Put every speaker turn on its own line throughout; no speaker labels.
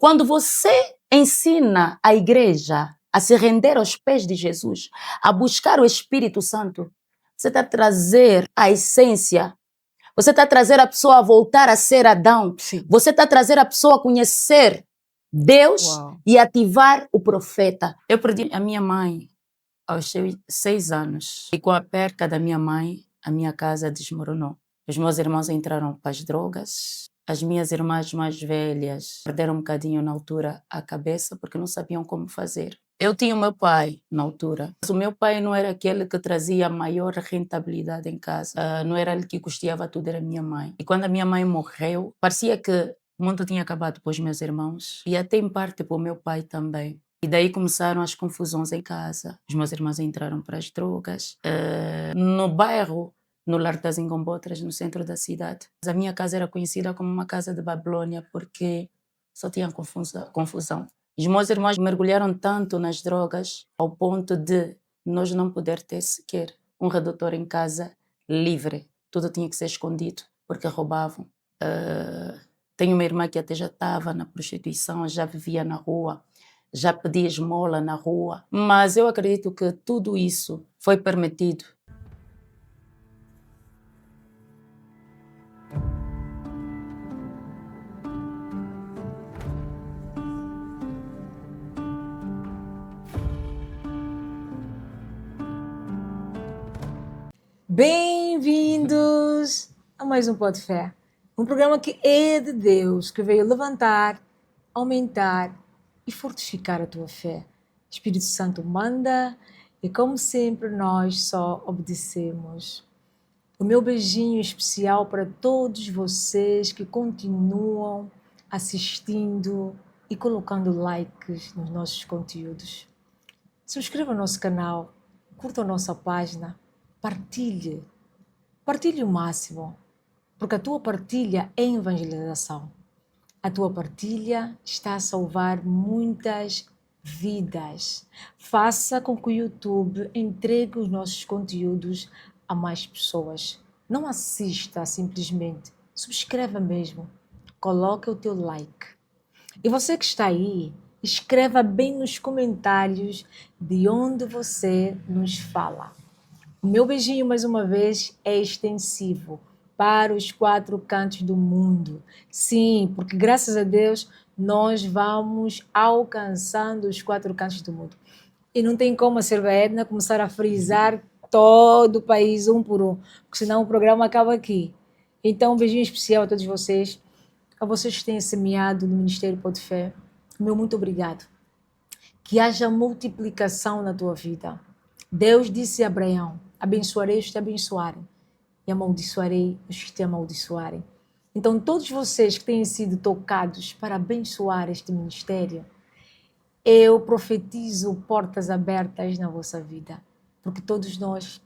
Quando você ensina a igreja a se render aos pés de Jesus, a buscar o Espírito Santo, você está a trazer a essência, você está a trazer a pessoa a voltar a ser Adão,
Sim.
você está a trazer a pessoa a conhecer Deus e ativar o profeta. Eu perdi a minha mãe aos 6 anos e com a perca da minha mãe, a minha casa desmoronou. Os meus irmãos entraram para as drogas. As minhas irmãs mais velhas perderam um bocadinho na altura a cabeça porque não sabiam como fazer. Eu tinha o meu pai na altura, mas o meu pai não era aquele que trazia a maior rentabilidade em casa. Não era ele que custeava tudo, era a minha mãe. E quando a minha mãe morreu, parecia que o mundo tinha acabado para os meus irmãos e até em parte para o meu pai também. E daí começaram as confusões em casa. Os meus irmãos entraram para as drogas. No bairro, no Lar das Ingombotras, no centro da cidade. A minha casa era conhecida como uma casa de Babilônia porque só tinha confusão. Os meus irmãos mergulharam tanto nas drogas ao ponto de nós não poder ter sequer um redutor em casa livre. Tudo tinha que ser escondido porque roubavam. Tenho uma irmã que até já estava na prostituição, já vivia na rua, já pedia esmola na rua. Mas eu acredito que tudo isso foi permitido.
Bem-vindos a mais um Pó de Fé, um programa que é de Deus, que veio levantar, aumentar e fortificar a tua fé. Espírito Santo manda e, como sempre, nós só obedecemos. O meu beijinho especial para todos vocês que continuam assistindo e colocando likes nos nossos conteúdos. Subscreva o nosso canal, curta a nossa página, partilhe o máximo, porque a tua partilha é evangelização. A tua partilha está a salvar muitas vidas. Faça com que o YouTube entregue os nossos conteúdos a mais pessoas. Não assista simplesmente, subscreva mesmo. Coloque o teu like. E você que está aí, escreva bem nos comentários de onde você nos fala. O meu beijinho, mais uma vez, é extensivo para os 4 cantos do mundo. Sim, porque graças a Deus nós vamos alcançando os 4 cantos do mundo. E não tem como a Serva Edna começar a frisar todo o país um por um, porque senão o programa acaba aqui. Então, um beijinho especial a todos vocês, a vocês que têm semeado no Ministério Pó de Fé. Meu muito obrigado. Que haja multiplicação na tua vida. Deus disse a Abraão: abençoarei os que te abençoarem e amaldiçoarei os que te amaldiçoarem. Então, todos vocês que têm sido tocados para abençoar este ministério, eu profetizo portas abertas na vossa vida, porque todos nós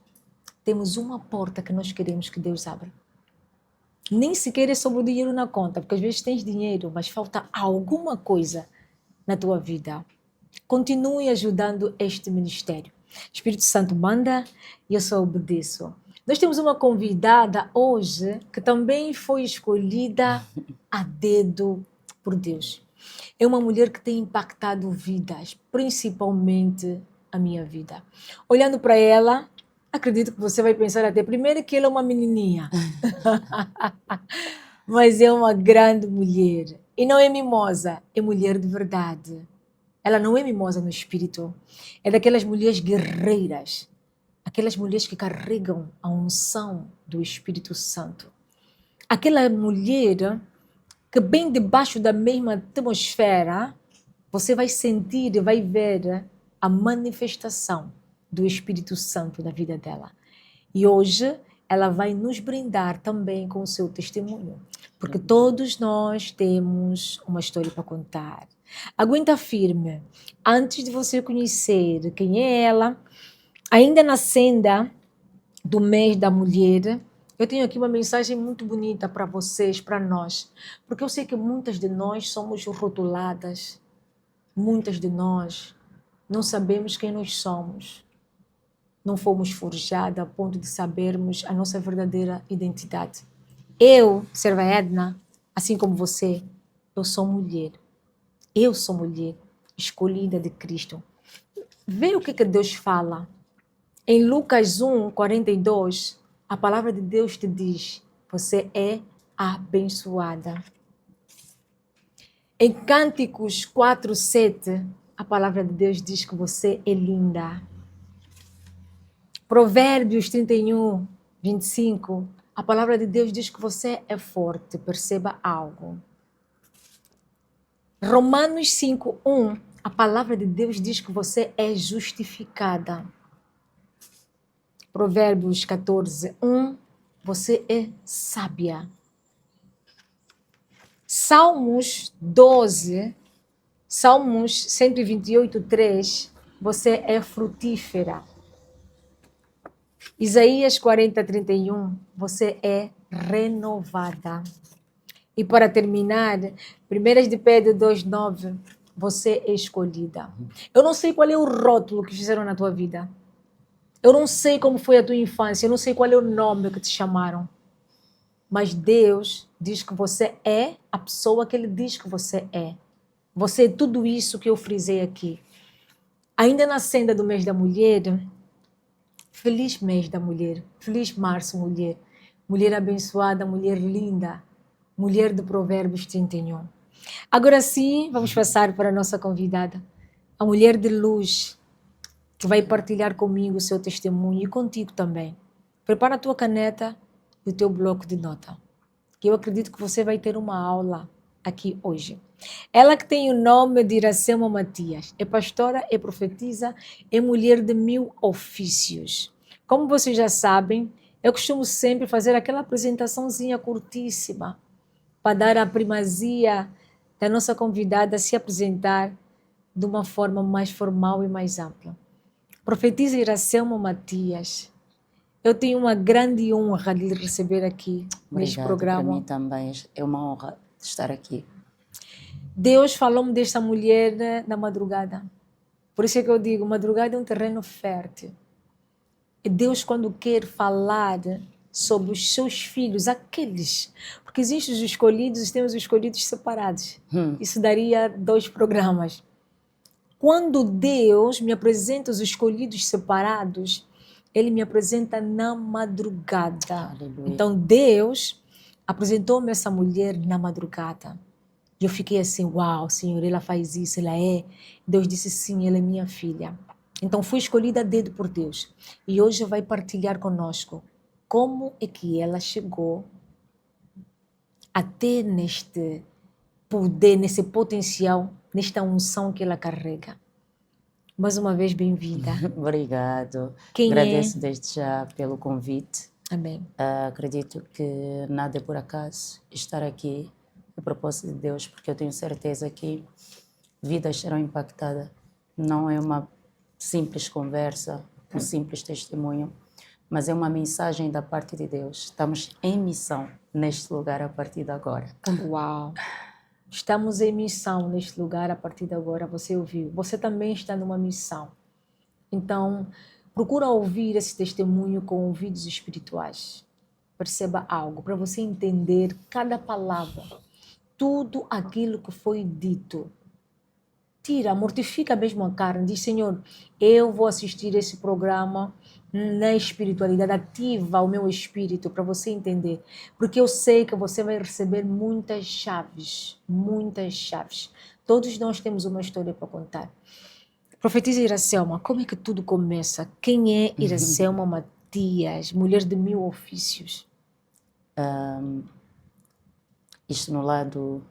temos uma porta que nós queremos que Deus abra. Nem sequer é sobre o dinheiro na conta, porque às vezes tens dinheiro, mas falta alguma coisa na tua vida. Continue ajudando este ministério. Espírito Santo manda e eu só obedeço. Nós temos uma convidada hoje que também foi escolhida a dedo por Deus. É uma mulher que tem impactado vidas, principalmente a minha vida. Olhando para ela, acredito que você vai pensar até primeiro que ela é uma menininha. Mas é uma grande mulher. E não é mimosa, é mulher de verdade. Ela não é mimosa no espírito. É daquelas mulheres guerreiras. Aquelas mulheres que carregam a unção do Espírito Santo. Aquela mulher que bem debaixo da mesma atmosfera, você vai sentir e vai ver a manifestação do Espírito Santo na vida dela. E hoje ela vai nos brindar também com o seu testemunho. Porque todos nós temos uma história para contar. Aguenta firme. Antes de você conhecer quem é ela, ainda na senda do mês da mulher, eu tenho aqui uma mensagem muito bonita para vocês, para nós. Porque eu sei que muitas de nós somos rotuladas. Muitas de nós não sabemos quem nós somos. Não fomos forjadas a ponto de sabermos a nossa verdadeira identidade. Eu, Serva Edna, assim como você, eu sou mulher. Eu sou mulher escolhida de Cristo. Vê o que Deus fala. Em Lucas 1:42, a palavra de Deus te diz: você é abençoada. Em Cânticos 4:7, a palavra de Deus diz que você é linda. Provérbios 31:25, a palavra de Deus diz que você é forte. Perceba algo. Romanos 5:1, a palavra de Deus diz que você é justificada. Provérbios 14:1, você é sábia. Salmos 128:3, você é frutífera. Isaías 40:31, você é renovada. E para terminar, 1 de Pedro 2:9, você é escolhida. Eu não sei qual é o rótulo que fizeram na tua vida. Eu não sei como foi a tua infância, eu não sei qual é o nome que te chamaram. Mas Deus diz que você é a pessoa que Ele diz que você é. Você é tudo isso que eu frisei aqui. Ainda na senda do mês da mulher, feliz mês da mulher, feliz março, mulher. Mulher abençoada, mulher linda, mulher do Provérbios 31. Agora sim, vamos passar para a nossa convidada, a mulher de luz, que vai partilhar comigo o seu testemunho e contigo também. Prepara a tua caneta e o teu bloco de nota, que eu acredito que você vai ter uma aula aqui hoje. Ela que tem o nome de Iracema Matias, é pastora, é profetisa, é mulher de 1000 ofícios. Como vocês já sabem, eu costumo sempre fazer aquela apresentaçãozinha curtíssima para dar a primazia da nossa convidada se apresentar de uma forma mais formal e mais ampla. Profetisa Iracema Matias, eu tenho uma grande honra de lhe receber aqui neste programa.
Para mim também é uma honra estar aqui.
Deus falou-me desta mulher na madrugada. Por isso é que eu digo, madrugada é um terreno fértil. E Deus, quando quer falar sobre os seus filhos, aqueles, porque existem os escolhidos e temos os escolhidos separados. Isso daria 2 programas. Quando Deus me apresenta os escolhidos separados, Ele me apresenta na madrugada.
Aleluia.
Então Deus apresentou-me essa mulher na madrugada. E eu fiquei assim, uau, Senhor, ela faz isso, ela é. Deus disse, sim, ela é minha filha. Então fui escolhida a dedo por Deus. E hoje vai partilhar conosco como é que ela chegou até neste poder, nesse potencial, nesta unção que ela carrega. Mais uma vez, bem-vinda.
Obrigado.
Quem
Agradeço desde já pelo convite.
Amém.
Acredito que nada é por acaso. Estar aqui é propósito de Deus, porque eu tenho certeza que vidas serão impactadas. Não é uma simples conversa, um simples testemunho, mas é uma mensagem da parte de Deus. Estamos em missão neste lugar a partir de agora.
Uau! Estamos em missão neste lugar a partir de agora, você ouviu. Você também está numa missão. Então, procura ouvir esse testemunho com ouvidos espirituais. Perceba algo, para você entender cada palavra, tudo aquilo que foi dito. Tira, mortifica mesmo a carne. Diz, Senhor, eu vou assistir esse programa na espiritualidade. Ativa o meu espírito para você entender. Porque eu sei que você vai receber muitas chaves. Muitas chaves. Todos nós temos uma história para contar. Profetisa Iracema, como é que tudo começa? Quem é Iracema Matias, mulher de 1000 ofícios?
Isto no lado...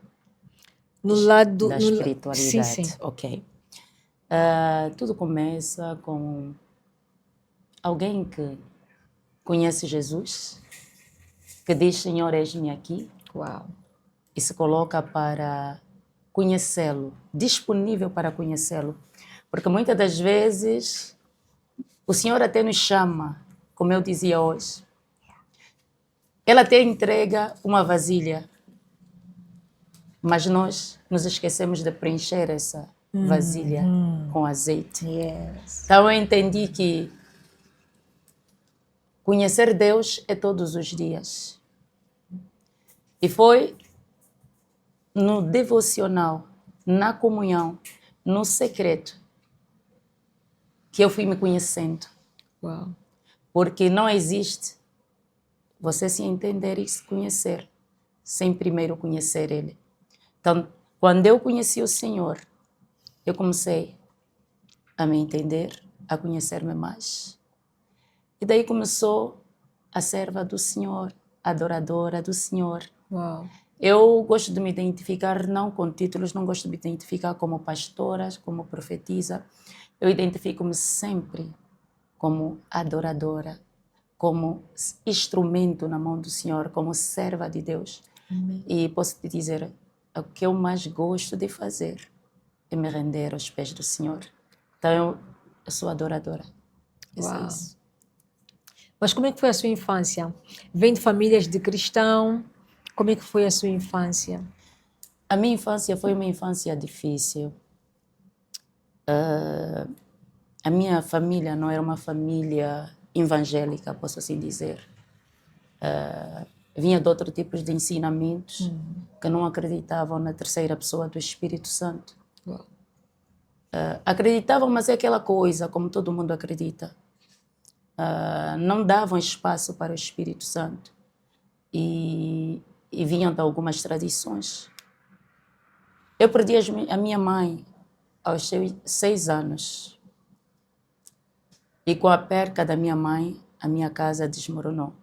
No lado
da espiritualidade.
Sim.
Ok. Tudo começa com alguém que conhece Jesus, que diz, Senhor, eis-me aqui.
Uau.
E se coloca para conhecê-lo, disponível para conhecê-lo. Porque muitas das vezes o Senhor até nos chama, como eu dizia hoje. Ele até entrega uma vasilha, mas nós nos esquecemos de preencher essa vasilha com azeite.
Yes.
Então eu entendi que conhecer Deus é todos os dias. E foi no devocional, na comunhão, no secreto, que eu fui me conhecendo.
Uau.
Porque não existe você se entender e se conhecer sem primeiro conhecer Ele. Então, quando eu conheci o Senhor, eu comecei a me entender, a conhecer-me mais. E daí começou a serva do Senhor, a adoradora do Senhor.
Uau.
Eu gosto de me identificar não com títulos, não gosto de me identificar como pastora, como profetisa. Eu identifico-me sempre como adoradora, como instrumento na mão do Senhor, como serva de Deus.
Amém.
E posso te dizer, o que eu mais gosto de fazer é me render aos pés do Senhor. Então, eu sou adoradora. Isso é isso.
Mas como é que foi a sua infância? Vem de famílias de cristão? Como é que foi a sua infância?
A minha infância foi uma infância difícil. A minha família não era uma família evangélica, posso assim dizer. Vinha de outro tipo de ensinamentos que não acreditavam na terceira pessoa do Espírito Santo. Acreditavam, mas é aquela coisa, como todo mundo acredita. Não davam espaço para o Espírito Santo. E vinham de algumas tradições. Eu perdi a minha mãe aos 6 anos. E com a perca da minha mãe, a minha casa desmoronou.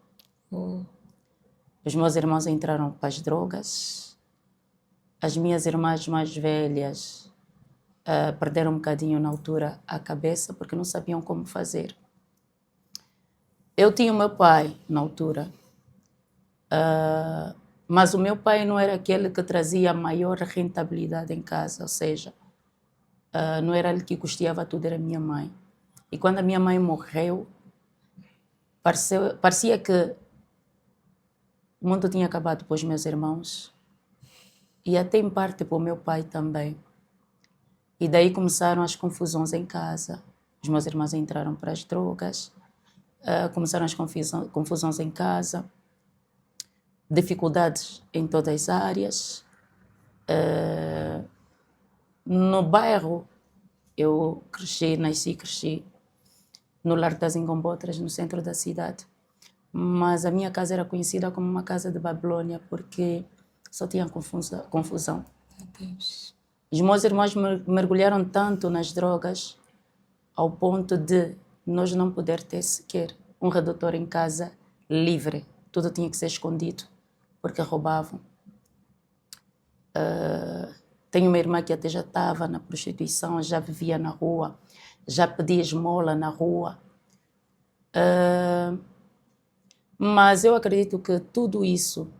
Os meus irmãos entraram para as drogas. As minhas irmãs mais velhas perderam um bocadinho na altura a cabeça porque não sabiam como fazer. Eu tinha o meu pai na altura, mas o meu pai não era aquele que trazia a maior rentabilidade em casa, ou seja, não era ele que custeava tudo, era a minha mãe. E quando a minha mãe morreu, parecia que o mundo tinha acabado para os meus irmãos e até em parte para o meu pai também. E daí começaram as confusões em casa. Os meus irmãos entraram para as drogas, começaram as confusões em casa, dificuldades em todas as áreas. No bairro, eu nasci e cresci no Largo das Ingombotras, no centro da cidade. Mas a minha casa era conhecida como uma casa de Babilônia porque só tinha confusão.
Meu Deus.
Os meus irmãos mergulharam tanto nas drogas ao ponto de nós não poder ter sequer um redutor em casa livre. Tudo tinha que ser escondido porque roubavam. Tenho uma irmã que até já estava na prostituição, já vivia na rua, já pedia esmola na rua. Mas eu acredito que tudo isso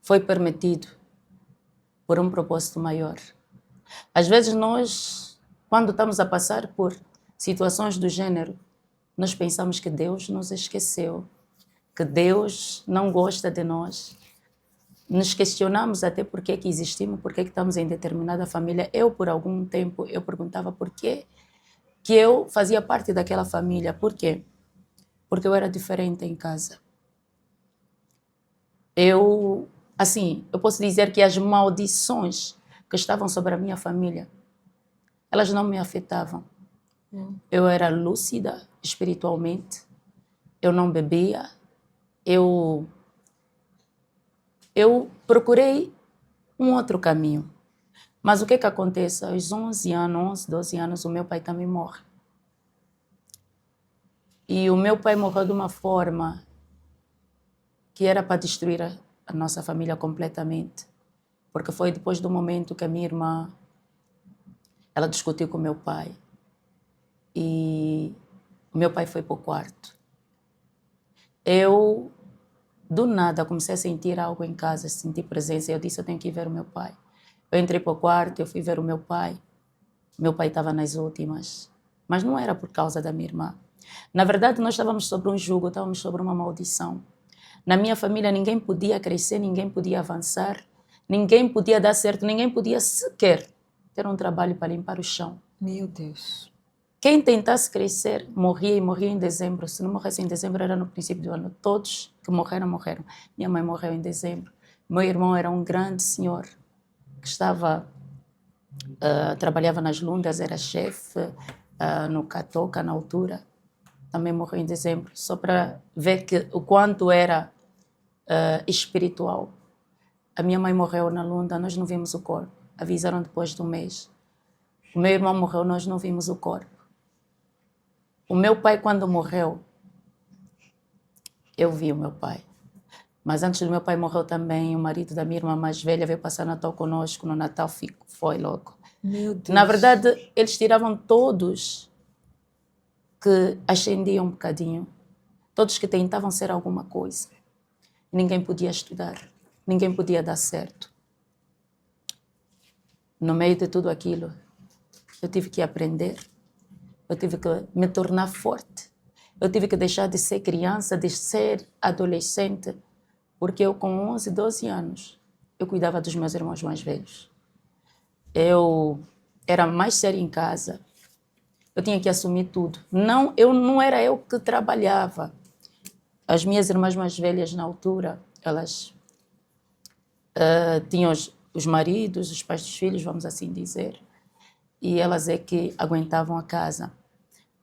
foi permitido por um propósito maior. Às vezes nós, quando estamos a passar por situações do gênero, nós pensamos que Deus nos esqueceu, que Deus não gosta de nós. Nos questionamos até por que existimos, por que estamos em determinada família. Eu, por algum tempo, eu perguntava por que eu fazia parte daquela família. Por quê? Porque eu era diferente em casa. Eu posso dizer que as maldições que estavam sobre a minha família, elas não me afetavam. Eu era lúcida espiritualmente, eu não bebia, eu procurei um outro caminho. Mas o que acontece? Aos 11 anos, 12 anos, o meu pai também morre. E o meu pai morreu de uma forma que era para destruir a nossa família completamente. Porque foi depois do momento que a minha irmã, ela discutiu com o meu pai. E o meu pai foi para o quarto. Eu, do nada, comecei a sentir algo em casa, sentir presença. Eu disse, eu tenho que ir ver o meu pai. Eu entrei para o quarto, eu fui ver o meu pai. Meu pai estava nas últimas. Mas não era por causa da minha irmã. Na verdade, nós estávamos sobre um jugo, estávamos sobre uma maldição. Na minha família, ninguém podia crescer, ninguém podia avançar, ninguém podia dar certo, ninguém podia sequer ter um trabalho para limpar o chão.
Meu Deus.
Quem tentasse crescer, morria e morria em dezembro. Se não morresse em dezembro, era no princípio do ano. Todos que morreram, morreram. Minha mãe morreu em dezembro. Meu irmão era um grande senhor. que trabalhava nas Lundas, era chefe no Catoca na altura, também morreu em dezembro, só para ver o quanto era espiritual. A minha mãe morreu na Lunda, nós não vimos o corpo, avisaram depois de um mês. O meu irmão morreu, nós não vimos o corpo. O meu pai, quando morreu, eu vi o meu pai. Mas antes do meu pai morreu também, o marido da minha irmã mais velha veio passar Natal conosco. No Natal foi logo.
Meu Deus.
Na verdade, eles tiravam todos que ascendiam um bocadinho. Todos que tentavam ser alguma coisa. Ninguém podia estudar. Ninguém podia dar certo. No meio de tudo aquilo, eu tive que aprender. Eu tive que me tornar forte. Eu tive que deixar de ser criança, de ser adolescente. Porque eu, com 11, 12 anos, eu cuidava dos meus irmãos mais velhos. Eu era mais séria em casa. Eu tinha que assumir tudo. Não era eu que trabalhava. As minhas irmãs mais velhas, na altura, elas tinham os maridos, os pais dos filhos, vamos assim dizer. E elas é que aguentavam a casa.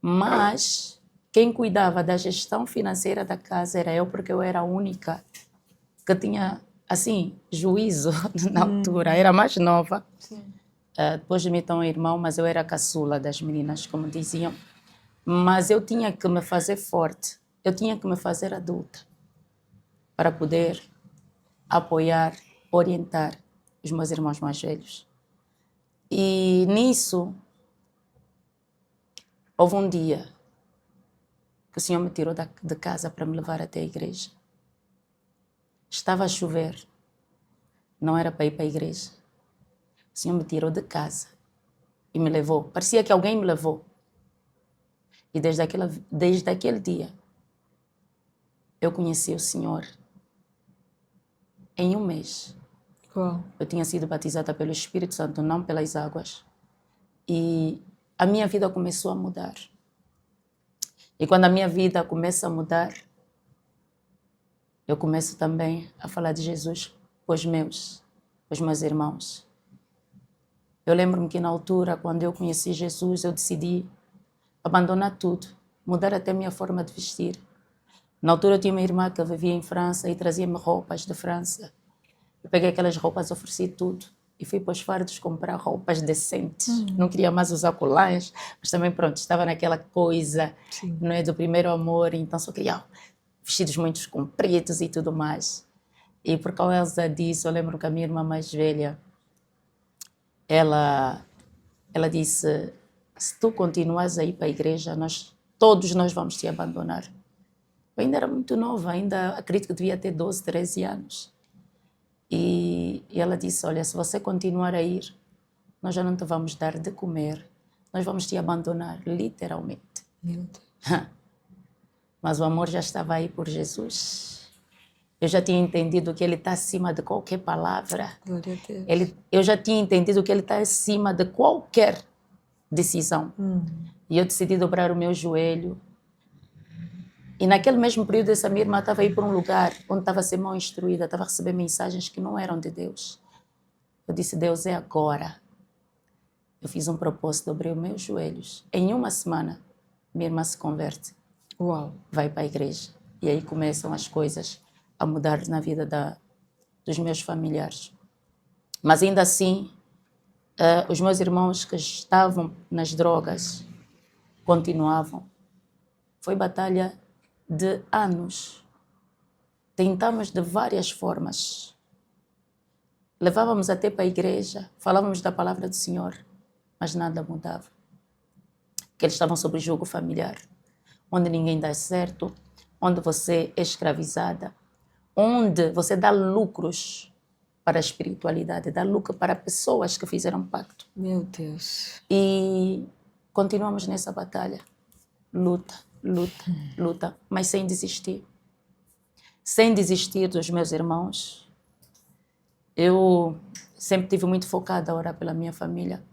Mas quem cuidava da gestão financeira da casa era eu, porque eu era a única que tinha, assim, juízo na altura. Era mais nova. Depois de mim estão um irmão, mas eu era a caçula das meninas, como diziam. Mas eu tinha que me fazer forte. Eu tinha que me fazer adulta para poder apoiar, orientar os meus irmãos mais velhos. E nisso, houve um dia que o Senhor me tirou de casa para me levar até a igreja. Estava a chover, não era para ir para a igreja. O Senhor me tirou de casa e me levou. Parecia que alguém me levou. E desde aquele dia, eu conheci o Senhor. Em um mês, eu tinha sido batizada pelo Espírito Santo, não pelas águas. E a minha vida começou a mudar. E quando a minha vida começa a mudar, eu começo também a falar de Jesus para os meus irmãos. Eu lembro-me que na altura, quando eu conheci Jesus, eu decidi abandonar tudo, mudar até a minha forma de vestir. Na altura eu tinha uma irmã que vivia em França e trazia-me roupas de França. Eu peguei aquelas roupas, ofereci tudo e fui para os fardos comprar roupas decentes. Não queria mais usar colares, mas também pronto, estava naquela coisa, não é, do primeiro amor, então só queria vestidos muito compridos e tudo mais. E por causa disso, eu lembro que a minha irmã mais velha, ela disse, se tu continuas a ir para a igreja, todos nós vamos te abandonar. Eu ainda era muito nova, ainda acredito que devia ter 12, 13 anos. E ela disse, olha, se você continuar a ir, nós já não te vamos dar de comer, nós vamos te abandonar, literalmente.
Meu Deus.
Mas o amor já estava aí por Jesus. Eu já tinha entendido que Ele está acima de qualquer palavra.
Glória a Deus.
Eu já tinha entendido que Ele está acima de qualquer decisão. E eu decidi dobrar o meu joelho. E naquele mesmo período, essa minha irmã estava a ir para um lugar onde estava a ser mal instruída, estava a receber mensagens que não eram de Deus. Eu disse, Deus, é agora. Eu fiz um propósito, dobrei os meus joelhos. Em uma semana, minha irmã se converte.
Uau.
Vai para a igreja. E aí começam as coisas a mudar na vida dos meus familiares. Mas ainda assim, os meus irmãos que estavam nas drogas continuavam. Foi batalha de anos. Tentamos de várias formas. Levávamos até para a igreja, falávamos da palavra do Senhor, mas nada mudava. Porque eles estavam sob o jugo familiar, onde ninguém dá certo, onde você é escravizada, onde você dá lucros para a espiritualidade, dá lucro para pessoas que fizeram pacto.
Meu Deus.
E continuamos nessa batalha. Luta, mas sem desistir. Sem desistir dos meus irmãos. Eu sempre tive muito focada a orar pela minha família.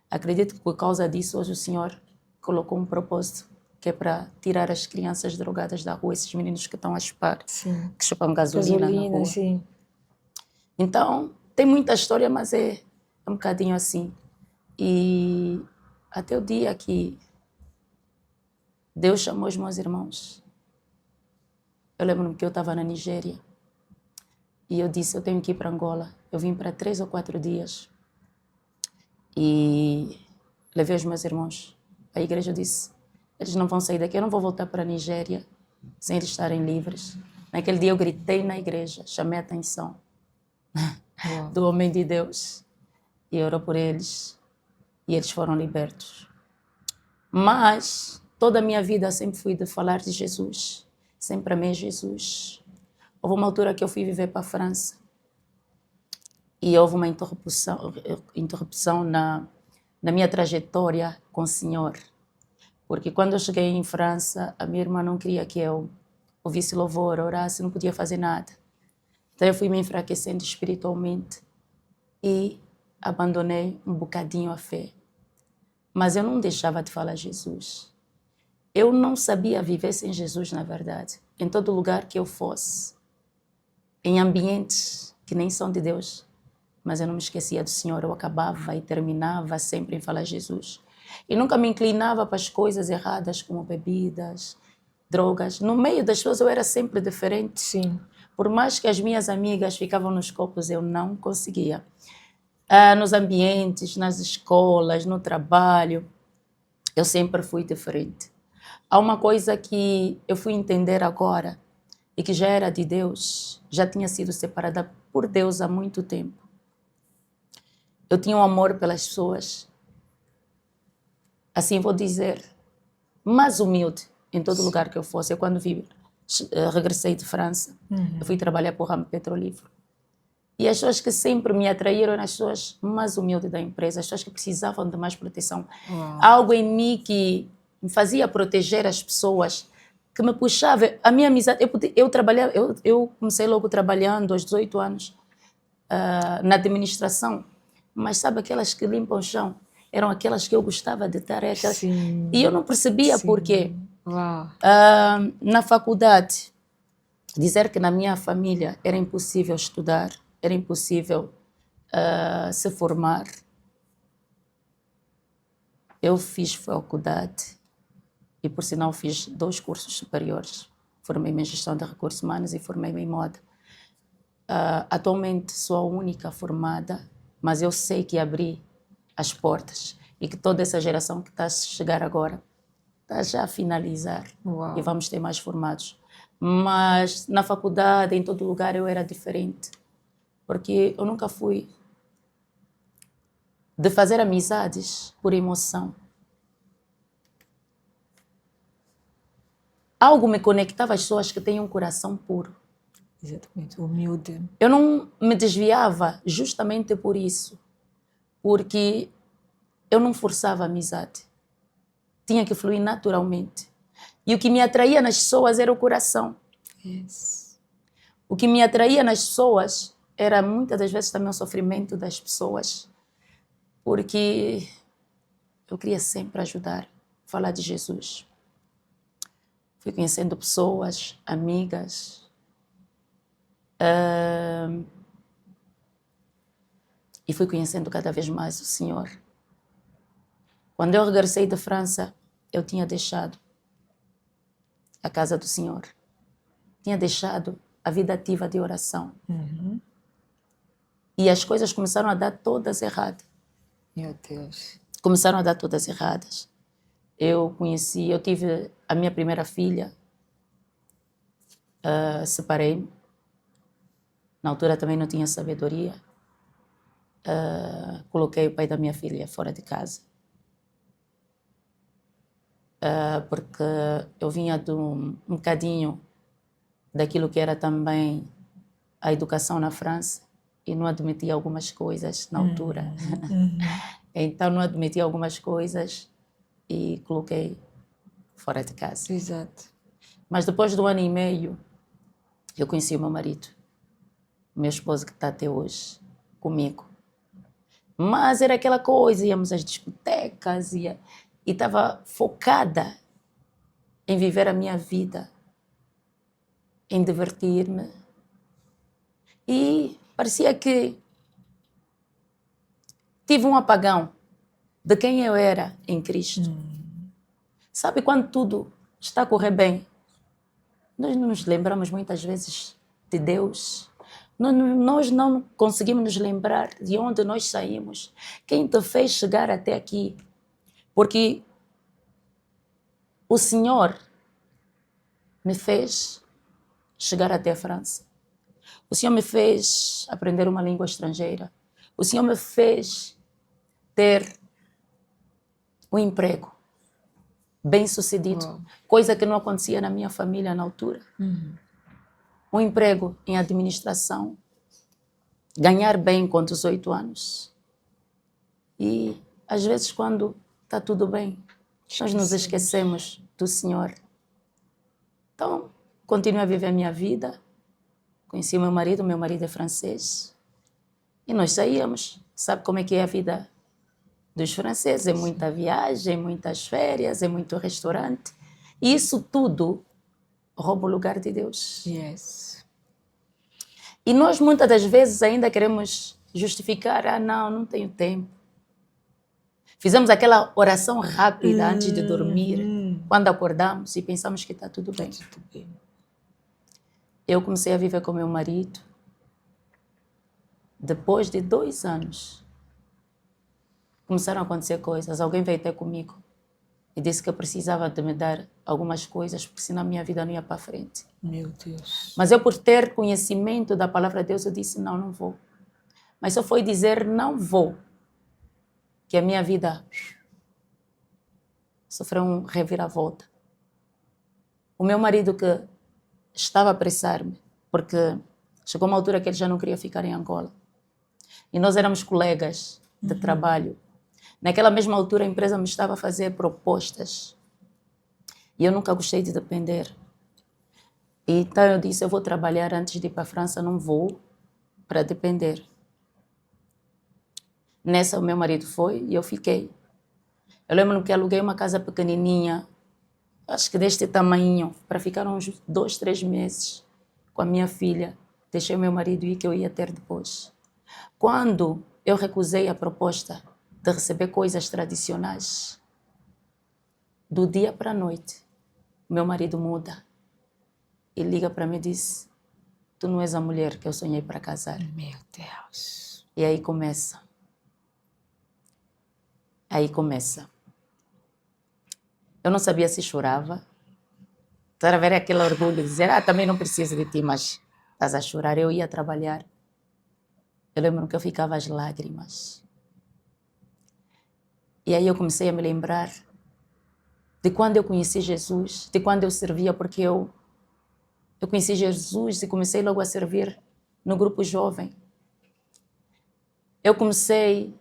Acredito que por causa disso, hoje o Senhor colocou um propósito, que é para tirar as crianças drogadas da rua, esses meninos que estão a chupar, que chupam gasolina na rua.
Sim.
Então, tem muita história, mas é um bocadinho assim. E até o dia que Deus chamou os meus irmãos. Eu lembro-me que eu estava na Nigéria e eu disse, eu tenho que ir para Angola. Eu vim para 3 ou 4 dias e levei os meus irmãos. A igreja disse, eles não vão sair daqui, eu não vou voltar para a Nigéria sem eles estarem livres. Naquele dia eu gritei na igreja, chamei a atenção do homem de Deus e orou por eles e eles foram libertos. Mas toda a minha vida sempre fui de falar de Jesus, sempre amei Jesus. Houve uma altura que eu fui viver para a França e houve uma interrupção na minha trajetória com o Senhor. Porque quando eu cheguei em França, a minha irmã não queria que eu ouvisse louvor, orasse, não podia fazer nada. Então eu fui me enfraquecendo espiritualmente e abandonei um bocadinho a fé. Mas eu não deixava de falar Jesus. Eu não sabia viver sem Jesus, na verdade. Em todo lugar que eu fosse, em ambientes que nem são de Deus, mas eu não me esquecia do Senhor. Eu acabava e terminava sempre em falar Jesus. E nunca me inclinava para as coisas erradas, como bebidas, drogas. No meio das pessoas eu era sempre diferente.
Sim.
Por mais que as minhas amigas ficavam nos copos, eu não conseguia. Nos ambientes, nas escolas, no trabalho, eu sempre fui diferente. Há uma coisa que eu fui entender agora e que já era de Deus, já tinha sido separada por Deus há muito tempo. Eu tinha um amor pelas pessoas, assim vou dizer, mais humilde em todo lugar que eu fosse. Eu quando regressei de França, eu fui trabalhar para o ramo petrolífero. E as pessoas que sempre me atraíram eram as pessoas mais humildes da empresa, as pessoas que precisavam de mais proteção. Algo em mim que me fazia proteger as pessoas, que me puxava. A minha amizade, eu comecei logo trabalhando aos 18 anos na administração, mas sabe aquelas que limpam o chão? Eram aquelas que eu gostava de estar.
Sim.
E eu não percebia por quê.
Uau.
Na faculdade, dizer que na minha família era impossível estudar, era impossível se formar. Eu fiz faculdade e, por sinal, fiz 2 cursos superiores. Formei-me em gestão de recursos humanos e formei-me em moda. Atualmente sou a única formada, mas eu sei que abri as portas e que toda essa geração que está a chegar agora está já a finalizar.
Uau.
E vamos ter mais formados. Mas na faculdade, em todo lugar, eu era diferente. Porque eu nunca fui de fazer amizades por emoção. Algo me conectava às pessoas que têm um coração puro.
Exatamente, humilde.
Eu não me desviava justamente por isso. Porque eu não forçava a amizade. Tinha que fluir naturalmente. E o que me atraía nas pessoas era o coração.
Yes.
O que me atraía nas pessoas era muitas das vezes também o sofrimento das pessoas. Porque eu queria sempre ajudar, falar de Jesus. Fui conhecendo pessoas, amigas. E fui conhecendo cada vez mais o Senhor. Quando eu regressei da França, eu tinha deixado a casa do Senhor. Tinha deixado a vida ativa de oração. E as coisas começaram a dar todas erradas.
Meu Deus.
Começaram a dar todas erradas. Eu tive a minha primeira filha, separei-me. Na altura também não tinha sabedoria. Coloquei o pai da minha filha fora de casa. Porque eu vinha de um bocadinho daquilo que era também a educação na França e não admitia algumas coisas na altura. Então não admiti algumas coisas e coloquei fora de casa.
Exato.
Mas depois de 1 ano e meio, eu conheci o meu marido, o meu esposo que está até hoje comigo. Mas era aquela coisa, íamos às discotecas e estava focada em viver a minha vida, em divertir-me. E parecia que tive um apagão de quem eu era em Cristo. Sabe quando tudo está a correr bem? Nós não nos lembramos muitas vezes de Deus. Nós não conseguimos nos lembrar de onde nós saímos. Quem te fez chegar até aqui? Porque o Senhor me fez chegar até a França. O Senhor me fez aprender uma língua estrangeira. O Senhor me fez ter um emprego bem-sucedido, coisa que não acontecia na minha família na altura. Um emprego em administração, ganhar bem com 18 anos. E às vezes quando está tudo bem, nós nos esquecemos do Senhor. Então, continuo a viver a minha vida. Conheci o meu marido é francês. E nós saíamos. Sabe como é que é a vida dos franceses? É muita viagem, muitas férias, é muito restaurante. E isso tudo rouba o lugar de Deus.
Yes.
E nós muitas das vezes ainda queremos justificar, não tenho tempo. Fizemos aquela oração rápida antes de dormir, quando acordamos e pensamos que está tudo bem. Eu comecei a viver com meu marido. Depois de 2 anos, começaram a acontecer coisas. Alguém veio até comigo e disse que eu precisava de me dar algumas coisas, porque senão a minha vida não ia para frente.
Meu Deus.
Mas eu, por ter conhecimento da palavra de Deus, eu disse, não vou. Mas só foi dizer não vou, que a minha vida sofreu um reviravolta. O meu marido, que estava a apressar-me, porque chegou uma altura que ele já não queria ficar em Angola. E nós éramos colegas de trabalho. Naquela mesma altura, a empresa me estava a fazer propostas. E eu nunca gostei de depender. Então eu disse, eu vou trabalhar antes de ir para a França, não vou para depender. Nessa, o meu marido foi e eu fiquei. Eu lembro que aluguei uma casa pequenininha, acho que deste tamanho, para ficar uns 2, 3 meses com a minha filha. Deixei o meu marido ir, que eu ia ter depois. Quando eu recusei a proposta de receber coisas tradicionais, do dia para a noite, meu marido muda. Ele liga para mim e diz, tu não és a mulher que eu sonhei para casar.
Meu Deus.
E aí começa. Eu não sabia se chorava. Para ver aquele orgulho de dizer, também não preciso de ti, mas estás a chorar. Eu ia trabalhar. Eu lembro que eu ficava às lágrimas. E aí eu comecei a me lembrar de quando eu conheci Jesus, de quando eu servia, porque eu conheci Jesus e comecei logo a servir no grupo jovem. Eu comecei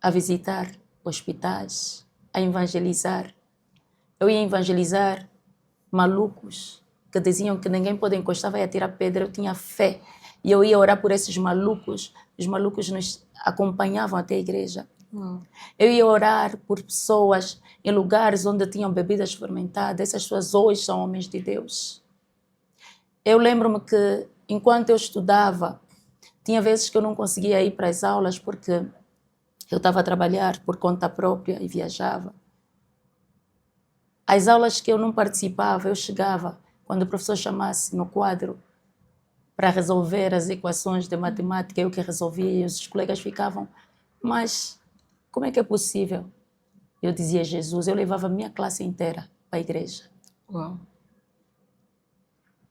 a visitar hospitais, a evangelizar. Eu ia evangelizar malucos que diziam que ninguém pode encostar, vai atirar pedra. Eu tinha fé e eu ia orar por esses malucos. Os malucos nos acompanhavam até a igreja. Eu ia orar por pessoas em lugares onde tinham bebidas fermentadas. Essas pessoas hoje são homens de Deus. Eu lembro-me que enquanto eu estudava, tinha vezes que eu não conseguia ir para as aulas porque eu estava a trabalhar por conta própria e viajava. As aulas que eu não participava, eu chegava quando o professor chamasse no quadro para resolver as equações de matemática, eu que resolvia e os colegas ficavam, mas como é que é possível? Eu dizia Jesus, eu levava a minha classe inteira para a igreja.
Uau.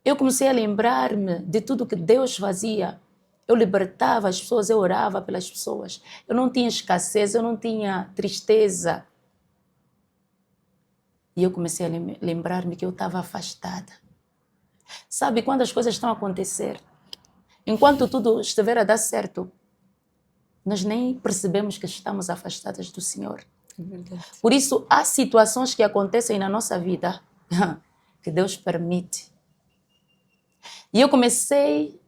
Eu comecei a lembrar-me de tudo que Deus fazia. Eu libertava as pessoas, eu orava pelas pessoas. Eu não tinha escassez, eu não tinha tristeza. E eu comecei a lembrar-me que eu estava afastada. Sabe, quando as coisas estão a acontecer, enquanto tudo estiver a dar certo, nós nem percebemos que estamos afastadas do Senhor.
É verdade.
Por isso, há situações que acontecem na nossa vida que Deus permite. E eu comecei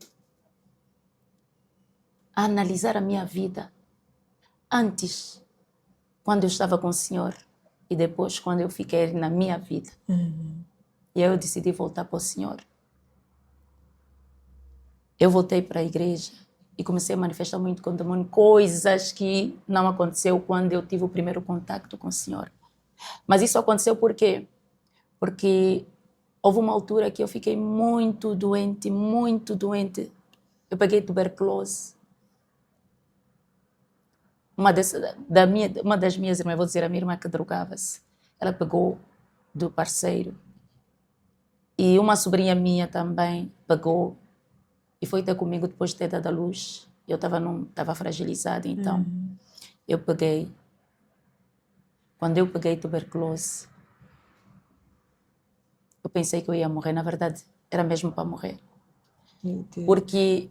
a analisar a minha vida antes, quando eu estava com o Senhor, e depois quando eu fiquei na minha vida. E aí eu decidi voltar para o Senhor. Eu voltei para a igreja E comecei a manifestar muito com o demônio, coisas que não aconteceu quando eu tive o primeiro contato com o Senhor. Mas isso aconteceu por quê? Porque houve uma altura que eu fiquei muito doente, muito doente. Eu peguei tuberculose. Uma das minhas irmãs, vou dizer a minha irmã que drogava-se, ela pegou do parceiro. E uma sobrinha minha também pegou e foi ter comigo depois de ter dado a luz. Eu estava fragilizada, então eu peguei. Quando eu peguei tuberculose, eu pensei que eu ia morrer. Na verdade, era mesmo para morrer.
Meu Deus.
Porque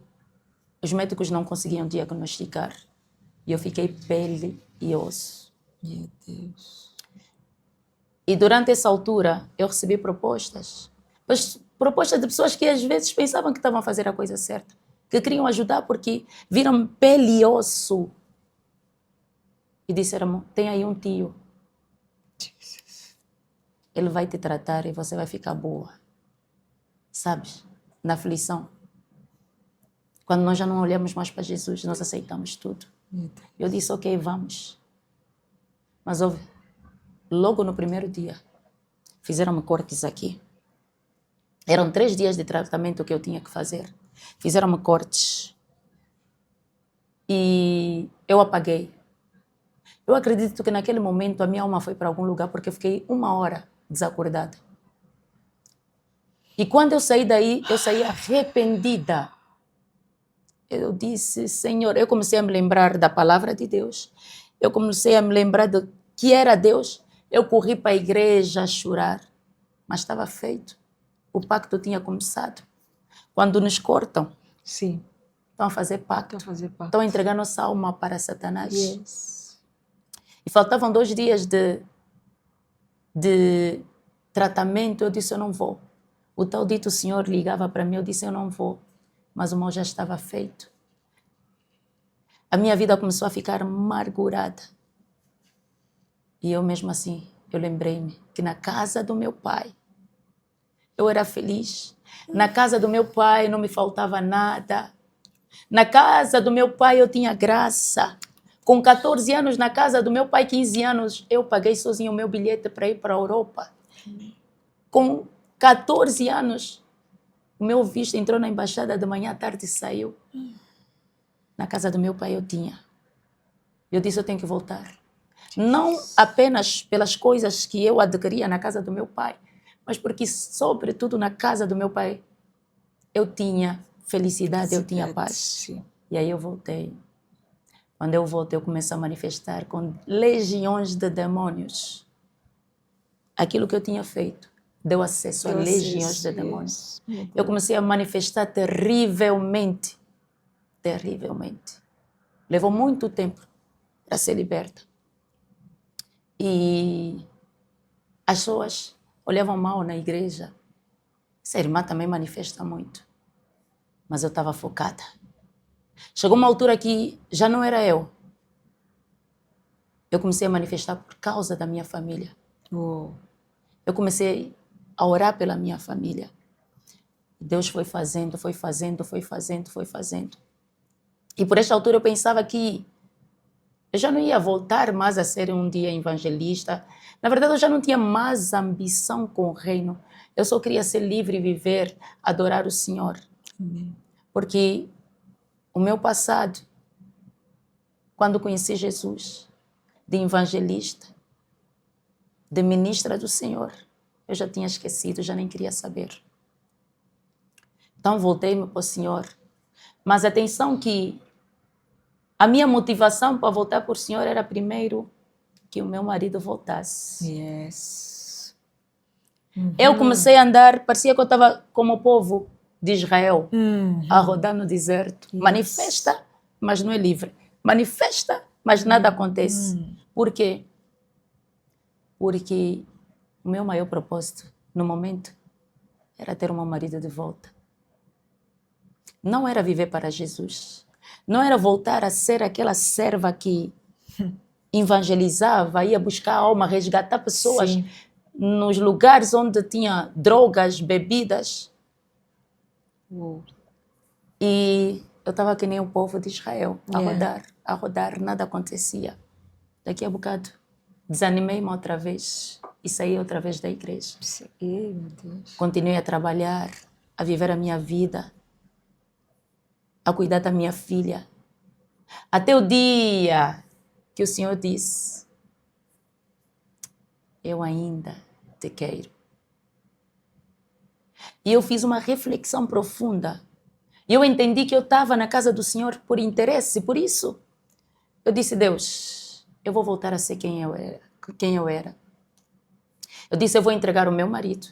os médicos não conseguiam diagnosticar. E eu fiquei pele e osso.
Meu Deus.
E durante essa altura, eu recebi propostas. Propostas de pessoas que às vezes pensavam que estavam a fazer a coisa certa. Que queriam ajudar porque viram pele e osso. E disseram, tem aí um tio. Ele vai te tratar e você vai ficar boa. Sabes? Na aflição. Quando nós já não olhamos mais para Jesus, nós aceitamos tudo. Eu disse, ok, vamos. Mas houve, logo no primeiro dia, fizeram-me cortes aqui. Eram 3 dias de tratamento que eu tinha que fazer. Fizeram-me cortes. E eu apaguei. Eu acredito que naquele momento a minha alma foi para algum lugar porque eu fiquei 1 hora desacordada. E quando eu saí daí, eu saí arrependida. Eu disse, Senhor, eu comecei a me lembrar da palavra de Deus. Eu comecei a me lembrar do que era Deus. Eu corri para a igreja a chorar. Mas estava feito. O pacto tinha começado. Quando nos cortam,
sim,
estão a fazer pacto.
Estão
a entregar nossa alma para Satanás.
Yes.
E faltavam 2 dias de tratamento. Eu disse, eu não vou. O tal dito senhor ligava para mim, eu disse, eu não vou. Mas o mal já estava feito. A minha vida começou a ficar amargurada. E eu mesmo assim, eu lembrei-me que na casa do meu pai, eu era feliz. Na casa do meu pai não me faltava nada. Na casa do meu pai eu tinha graça. Com 14 anos, na casa do meu pai, 15 anos, eu paguei sozinho o meu bilhete para ir para a Europa. Com 14 anos, o meu visto entrou na embaixada de manhã à tarde e saiu. Na casa do meu pai eu tinha. Eu disse, eu tenho que voltar. Não apenas pelas coisas que eu adquiria na casa do meu pai, mas porque, sobretudo, na casa do meu pai, eu tinha felicidade, eu tinha paz.
Sim.
E aí eu voltei. Quando eu voltei, eu comecei a manifestar com legiões de demônios. Aquilo que eu tinha feito deu acesso a legiões de demônios. Eu comecei a manifestar terrivelmente. Terrivelmente. Levou muito tempo para ser liberta. E as pessoas olhavam mal na igreja. Essa irmã também manifesta muito. Mas eu estava focada. Chegou uma altura que já não era eu. Eu comecei a manifestar por causa da minha família. Eu comecei a orar pela minha família. Deus foi fazendo, foi fazendo, foi fazendo, foi fazendo. E por esta altura eu pensava que eu já não ia voltar mais a ser um dia evangelista. Na verdade, eu já não tinha mais ambição com o reino. Eu só queria ser livre e viver, adorar o Senhor.
Amém.
Porque o meu passado, quando conheci Jesus, de evangelista, de ministra do Senhor, eu já tinha esquecido, já nem queria saber. Então voltei-me para o Senhor. Mas atenção que a minha motivação para voltar para o Senhor era primeiro que o meu marido voltasse.
Yes.
Eu comecei a andar, parecia que eu estava como o povo de Israel, a rodar no deserto.
Yes.
Manifesta, mas não é livre. Manifesta, mas nada acontece. Por quê? Porque o meu maior propósito, no momento, era ter o meu marido de volta. Não era viver para Jesus. Não era voltar a ser aquela serva que evangelizava, ia buscar alma, resgatar pessoas. Sim. Nos lugares onde tinha drogas, bebidas. E eu eu estava que nem o povo de Israel, a rodar, nada acontecia. Daqui a bocado, desanimei-me outra vez e saí outra vez da igreja.
Meu Deus.
Continuei a trabalhar, a viver a minha vida, a cuidar da minha filha. Até o dia que o Senhor disse, eu ainda te quero. E eu fiz uma reflexão profunda. E eu entendi que eu estava na casa do Senhor por interesse, por isso. Eu disse, Deus, eu vou voltar a ser quem eu era. Eu disse, eu vou entregar o meu marido.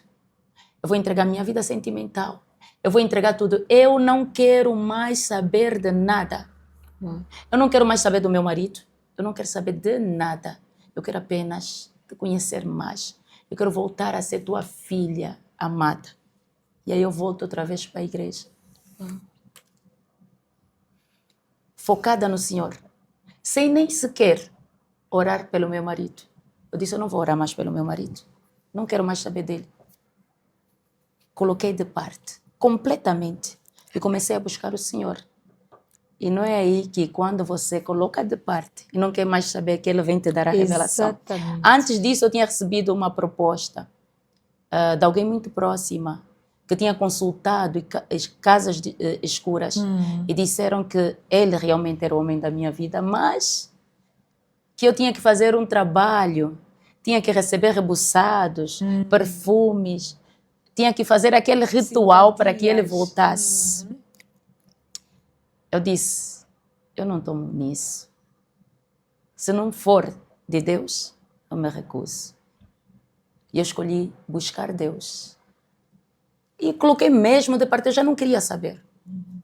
Eu vou entregar minha vida sentimental. Eu vou entregar tudo. Eu não quero mais saber de nada. Eu não quero mais saber do meu marido. Eu não quero saber de nada. Eu quero apenas te conhecer mais. Eu quero voltar a ser tua filha amada. E aí eu volto outra vez para a igreja. Focada no Senhor. Sem nem sequer orar pelo meu marido. Eu disse, eu não vou orar mais pelo meu marido. Não quero mais saber dele. Coloquei de parte, completamente. E comecei a buscar o Senhor. E não é aí que quando você coloca de parte e não quer mais saber que Ele vem te dar a revelação.
Exatamente.
Antes disso, eu tinha recebido uma proposta de alguém muito próxima que tinha consultado casas escuras e disseram que ele realmente era o homem da minha vida, mas que eu tinha que fazer um trabalho, tinha que receber rebuçados, perfumes, tinha que fazer aquele ritual para que ele voltasse. Eu disse, eu não estou nisso. Se não for de Deus, eu me recuso. E eu escolhi buscar Deus. E coloquei mesmo de parte, eu já não queria saber.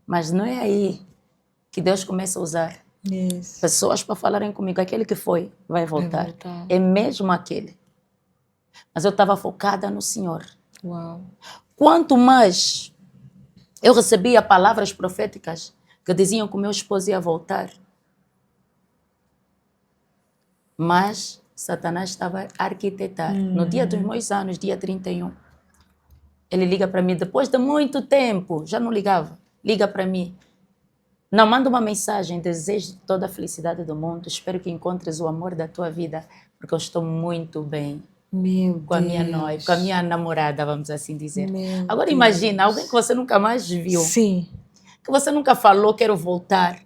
Mas não é aí que Deus começa a usar pessoas para falarem comigo. Aquele que foi, vai voltar. É mesmo aquele. Mas eu estava focada no Senhor.
Uau.
Quanto mais eu recebia palavras proféticas que diziam que o meu esposo ia voltar, mas Satanás estava a arquitetar. No dia dos meus anos, dia 31, ele liga para mim, depois de muito tempo, já não ligava, liga para mim. Não, manda uma mensagem, desejo toda a felicidade do mundo, espero que encontres o amor da tua vida, porque eu estou muito bem com a minha noiva, com a minha namorada, vamos assim dizer. Agora imagina, alguém que você nunca mais viu,
sim,
que você nunca falou, quero voltar,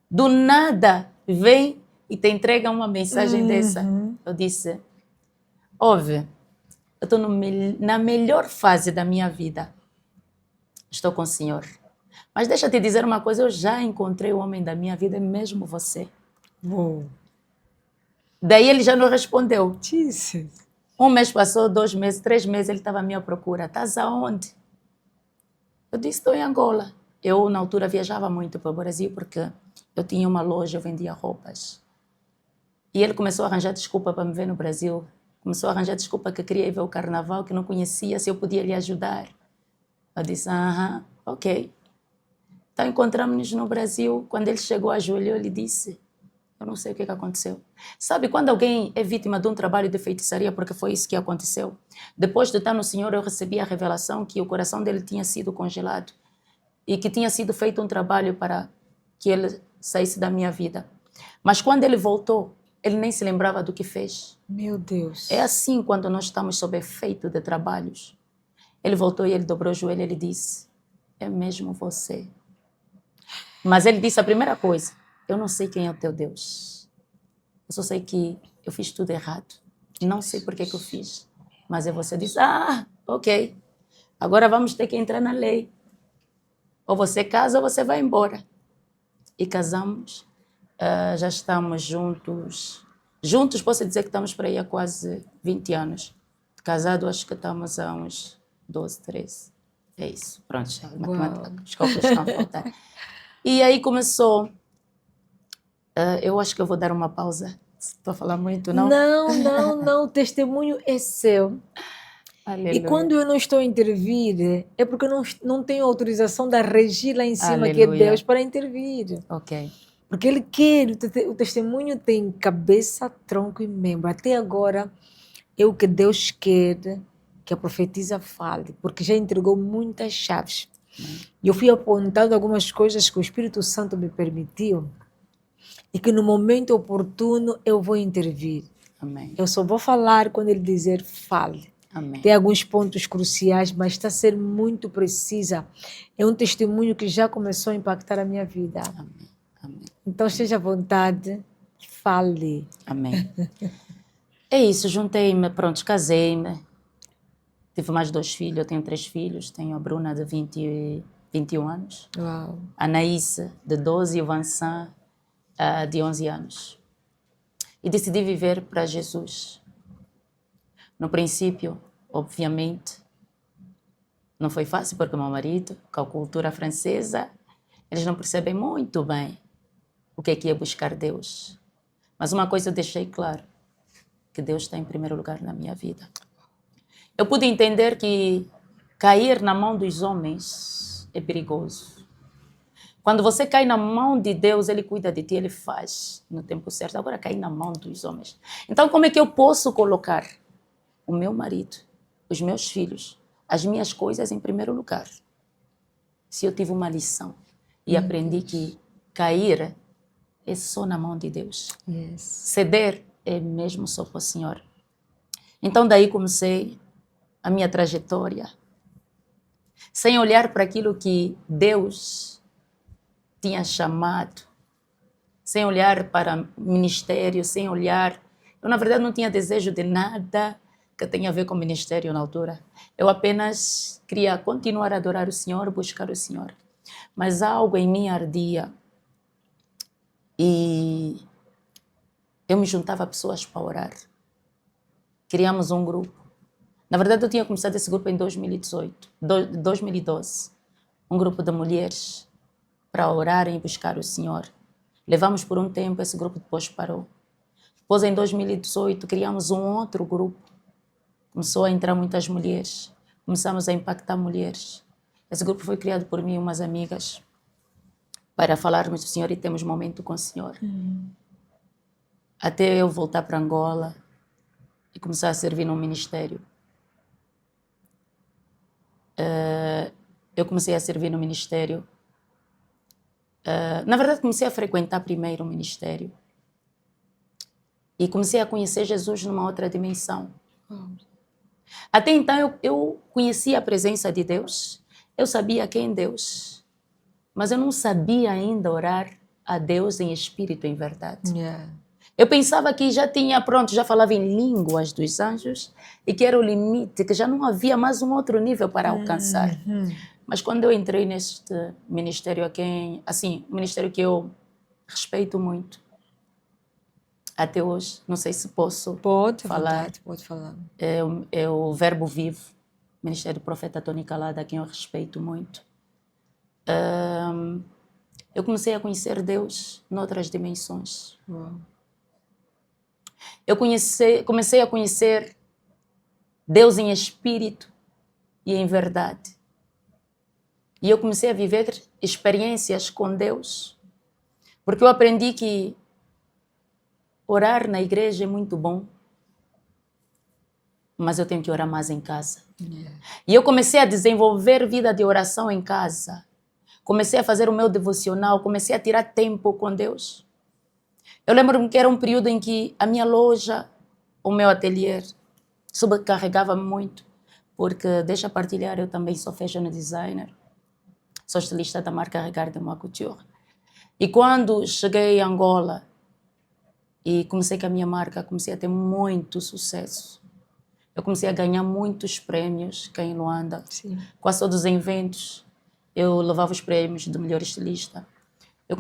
do nada vem e te entrega uma mensagem dessa. Eu disse, ouve, eu estou na melhor fase da minha vida. Estou com o Senhor. Mas deixa eu te dizer uma coisa, eu já encontrei o homem da minha vida, é mesmo você.
Uou.
Daí ele já não respondeu.
Jesus.
Um mês passou, 2 meses, 3 meses, ele estava à minha procura. Estás aonde? Eu disse, estou em Angola. Eu, na altura, viajava muito para o Brasil porque eu tinha uma loja, eu vendia roupas. E ele começou a arranjar desculpa para me ver no Brasil. Começou a arranjar desculpa que queria ir ver o carnaval, que não conhecia, se eu podia lhe ajudar. Eu disse, ok. Então encontramos-nos no Brasil. Quando ele chegou, ajoelhou, ele disse, eu não sei o que aconteceu. Sabe, quando alguém é vítima de um trabalho de feitiçaria, porque foi isso que aconteceu, depois de estar no Senhor, eu recebi a revelação que o coração dele tinha sido congelado e que tinha sido feito um trabalho para que ele saísse da minha vida. Mas quando ele voltou, ele nem se lembrava do que fez.
Meu Deus.
É assim quando nós estamos sob efeito de trabalhos. Ele voltou e ele dobrou o joelho e ele disse, é mesmo você. Mas ele disse a primeira coisa, eu não sei quem é o teu Deus. Eu só sei que eu fiz tudo errado. Não sei por que eu fiz. Mas você disse, ok. Agora vamos ter que entrar na lei. Ou você casa ou você vai embora. E casamos. Já estamos juntos. Juntos posso dizer que estamos por aí há quase 20 anos. Casado acho que estamos há uns 12, 13. É isso. Pronto, já. Os cálculos estão a faltar. E aí começou. Eu acho que eu vou dar uma pausa. Estou a falar muito, não?
Não. O testemunho é seu.
Aleluia.
E quando eu não estou a intervir, é porque eu não tenho autorização da Regi lá em cima,
Aleluia.
que é Deus, para intervir.
Ok.
Porque Ele quer, o testemunho tem cabeça, tronco e membro. Até agora, é o que Deus quer que a profetisa fale, porque já entregou muitas chaves. E eu fui apontando algumas coisas que o Espírito Santo me permitiu e que no momento oportuno eu vou intervir.
Amém.
Eu só vou falar quando ele dizer fale.
Amém.
Tem alguns pontos cruciais, mas está a ser muito precisa. É um testemunho que já começou a impactar a minha vida.
Amém. Amém.
Então esteja à vontade, fale.
Amém. É isso, juntei-me, pronto, casei-me. Tive mais 2 filhos, eu tenho 3 filhos. Tenho a Bruna de 21 anos.
Uau.
A Anaíse de 12 e o Vincent de 11 anos. E decidi viver para Jesus. No princípio, obviamente, não foi fácil porque meu marido, com a cultura francesa, eles não percebem muito bem o que é buscar Deus. Mas uma coisa eu deixei claro, que Deus está em primeiro lugar na minha vida. Eu pude entender que cair na mão dos homens é perigoso. Quando você cai na mão de Deus, Ele cuida de ti, Ele faz no tempo certo. Agora, cair na mão dos homens. Então, como é que eu posso colocar o meu marido, os meus filhos, as minhas coisas em primeiro lugar? Se eu tive uma lição e aprendi que cair é só na mão de Deus.
Yes.
Ceder é mesmo só para o Senhor. Então, daí comecei a minha trajetória, sem olhar para aquilo que Deus tinha chamado, sem olhar para ministério, sem olhar... Eu, na verdade, não tinha desejo de nada que tenha a ver com ministério na altura. Eu apenas queria continuar a adorar o Senhor, buscar o Senhor. Mas algo em mim ardia. E eu me juntava a pessoas para orar. Criamos um grupo. Na verdade, eu tinha começado esse grupo em 2012. Um grupo de mulheres para orarem e buscar o Senhor. Levamos por um tempo, esse grupo depois parou. Depois, em 2018, criamos um outro grupo. Começou a entrar muitas mulheres. Começamos a impactar mulheres. Esse grupo foi criado por mim e umas amigas para falarmos do Senhor e termos momento com o Senhor. Até eu voltar para Angola e começar a servir num ministério. Eu comecei a servir no ministério. Na verdade, comecei a frequentar primeiro o ministério. E comecei a conhecer Jesus numa outra dimensão. Até então, eu conhecia a presença de Deus. Eu sabia quem é Deus. Mas eu não sabia ainda orar a Deus em espírito e em verdade.
Yeah.
Eu pensava que já já falava em línguas dos anjos e que era o limite, que já não havia mais um outro nível para alcançar. Mas quando eu entrei neste ministério um ministério que eu respeito muito, até hoje, não sei se posso falar.
Pode falar.
É o Verbo Vivo, Ministério do Profeta Tony Calada, a quem eu respeito muito. Eu comecei a conhecer Deus noutras dimensões.
Uau.
Eu comecei a conhecer Deus em espírito e em verdade. E eu comecei a viver experiências com Deus, porque eu aprendi que orar na igreja é muito bom, mas eu tenho que orar mais em casa.
Yeah.
E eu comecei a desenvolver vida de oração em casa. Comecei a fazer o meu devocional, comecei a tirar tempo com Deus. Eu lembro-me que era um período em que a minha loja, o meu ateliê, sobrecarregava muito, porque, deixa partilhar, eu também sou fashion designer, sou estilista da marca Regard de Couture. E quando cheguei a Angola e comecei com a minha marca, comecei a ter muito sucesso. Eu comecei a ganhar muitos prêmios cá em Luanda.
Sim.
Quase todos os eventos, eu levava os prêmios de melhor estilista. Eu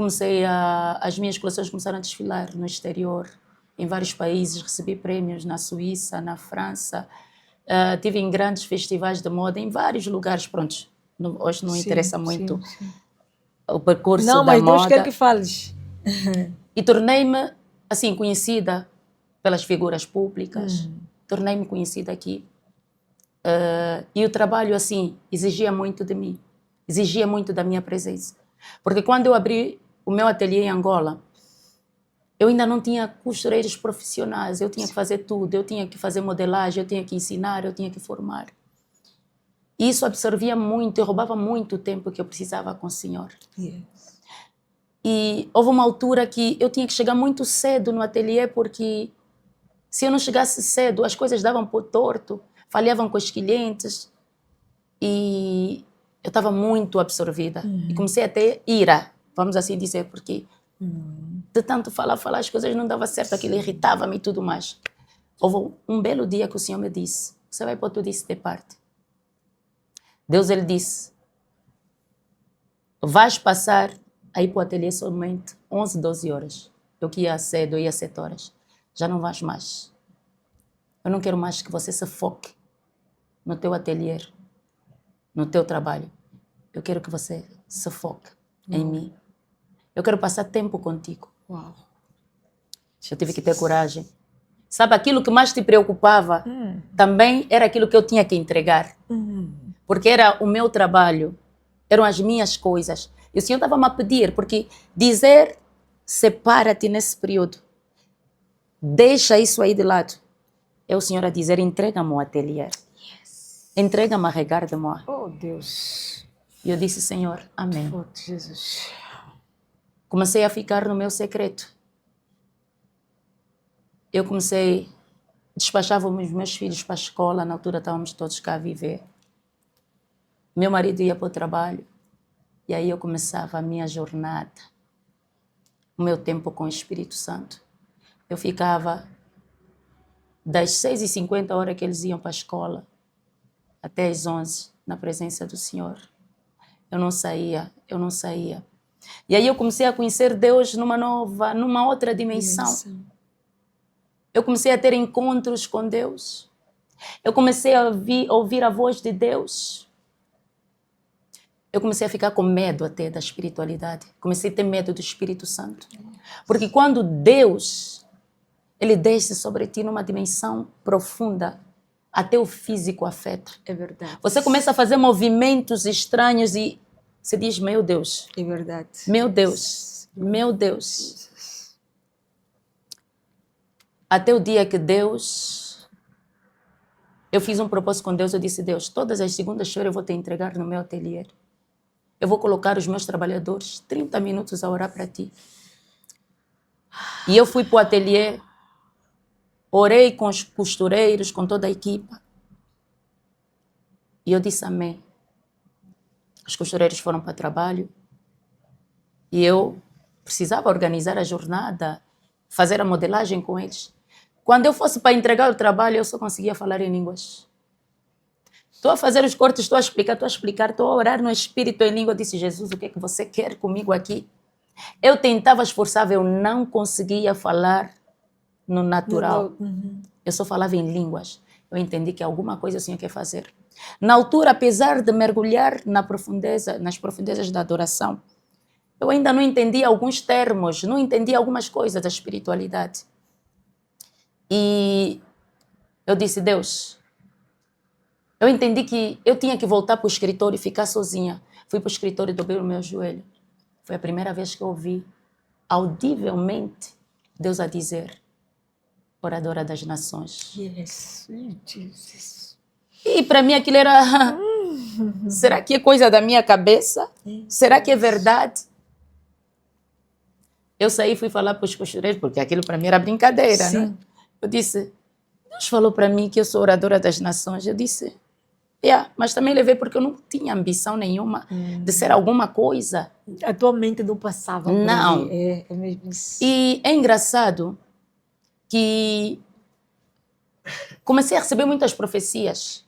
as minhas coleções começaram a desfilar no exterior, em vários países, recebi prêmios na Suíça, na França, tive em grandes festivais de moda, em vários lugares, pronto. Hoje não interessa muito o percurso da moda.
Não, mas Deus quer que fales.
E tornei-me, assim, conhecida pelas figuras públicas, tornei-me conhecida aqui. E o trabalho, assim, exigia muito de mim, exigia muito da minha presença. Porque quando eu abri o meu ateliê em Angola, eu ainda não tinha costureiros profissionais, eu tinha que fazer tudo, eu tinha que fazer modelagem, eu tinha que ensinar, eu tinha que formar. E isso absorvia muito, eu roubava muito o tempo que eu precisava com o Senhor.
Yes.
E houve uma altura que eu tinha que chegar muito cedo no ateliê, porque se eu não chegasse cedo, as coisas davam por torto, falhavam com os clientes. E eu estava muito absorvida. E comecei a ter ira, vamos assim dizer, porque de tanto falar, as coisas não davam certo, aquilo irritava-me e tudo mais. Houve um belo dia que o Senhor me disse, você vai pôr tudo isso de parte. Deus, ele disse, vais passar aí para o ateliê somente 11, 12 horas. Eu que ia cedo, eu ia 7 horas. Já não vais mais. Eu não quero mais que você se foque no teu ateliê, no teu trabalho. Eu quero que você se foque em mim. Eu quero passar tempo contigo.
Uau.
Eu tive que ter coragem. Sabe, aquilo que mais te preocupava também era aquilo que eu tinha que entregar. Porque era o meu trabalho, eram as minhas coisas. E o Senhor estava-me a pedir, porque dizer, separa-te nesse período, deixa isso aí de lado. É o Senhor a dizer, entrega-me o ateliê. Yes. Entrega-me a regar de moi.
Oh, Deus.
E eu disse, Senhor, amém.
Forte, Jesus.
Comecei a ficar no meu secreto. Eu comecei, despachava os meus filhos para a escola, na altura estávamos todos cá a viver. Meu marido ia para o trabalho. E aí eu começava a minha jornada, o meu tempo com o Espírito Santo. Eu ficava das 6h50 que eles iam para a escola, até as 11, na presença do Senhor. Eu não saía. E aí eu comecei a conhecer Deus numa outra dimensão. Eu comecei a ter encontros com Deus. Eu comecei a ouvir a voz de Deus. Eu comecei a ficar com medo até da espiritualidade. Comecei a ter medo do Espírito Santo. Porque quando Deus, ele desce sobre ti numa dimensão profunda, até o físico afeta.
É verdade.
Você começa a fazer movimentos estranhos e você diz, meu Deus.
É verdade.
Meu Deus. Meu Deus. Até o dia que Deus... Eu fiz um propósito com Deus, eu disse, Deus, todas as segundas-feiras eu vou te entregar no meu ateliê. Eu vou colocar os meus trabalhadores 30 minutos a orar para ti. E eu fui para o ateliê, orei com os costureiros, com toda a equipa. E eu disse amém. Os costureiros foram para o trabalho. E eu precisava organizar a jornada, fazer a modelagem com eles. Quando eu fosse para entregar o trabalho, eu só conseguia falar em línguas. Estou a fazer os cortes, estou a explicar, estou a orar no Espírito em língua. Eu disse, Jesus, o que é que você quer comigo aqui? Eu tentava esforçar, eu não conseguia falar no natural. Eu só falava em línguas. Eu entendi que alguma coisa o Senhor quer fazer. Na altura, apesar de mergulhar nas profundezas da adoração, eu ainda não entendia alguns termos, não entendia algumas coisas da espiritualidade. E eu disse, Deus... Eu entendi que eu tinha que voltar para o escritório e ficar sozinha. Fui para o escritório e dobrei o meu joelho. Foi a primeira vez que eu ouvi audivelmente Deus a dizer, oradora das nações.
Yes. Jesus.
E para mim aquilo era, será que é coisa da minha cabeça? Será que é verdade? Eu saí e fui falar para os costureiros, porque aquilo para mim era brincadeira, né? Eu disse, Deus falou para mim que eu sou oradora das nações. Eu disse, mas também levei porque eu não tinha ambição nenhuma de ser alguma coisa.
A tua mente não passava por
não.
Ali. É mesmo isso.
E é engraçado que comecei a receber muitas profecias.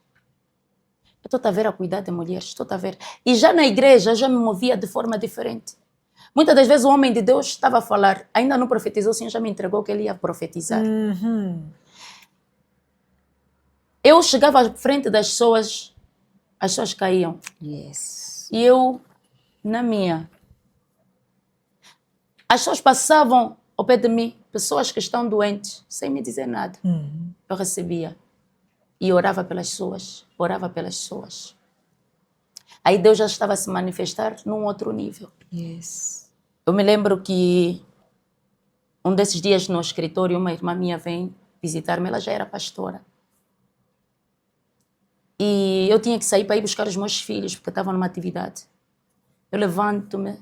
Eu estou a ver a cuidar de mulheres, estou a ver. E já na igreja, já me movia de forma diferente. Muitas das vezes o homem de Deus estava a falar, ainda não profetizou, o Senhor já me entregou que ele ia profetizar. Eu chegava à frente das pessoas, as pessoas caíam.
Yes.
E eu, na minha. As pessoas passavam ao pé de mim, pessoas que estão doentes, sem me dizer nada. Eu recebia. E orava pelas pessoas. Aí Deus já estava a se manifestar num outro nível.
Yes.
Eu me lembro que um desses dias no escritório, uma irmã minha vem visitar-me, ela já era pastora. E eu tinha que sair para ir buscar os meus filhos, porque estavam numa atividade. Eu levanto-me,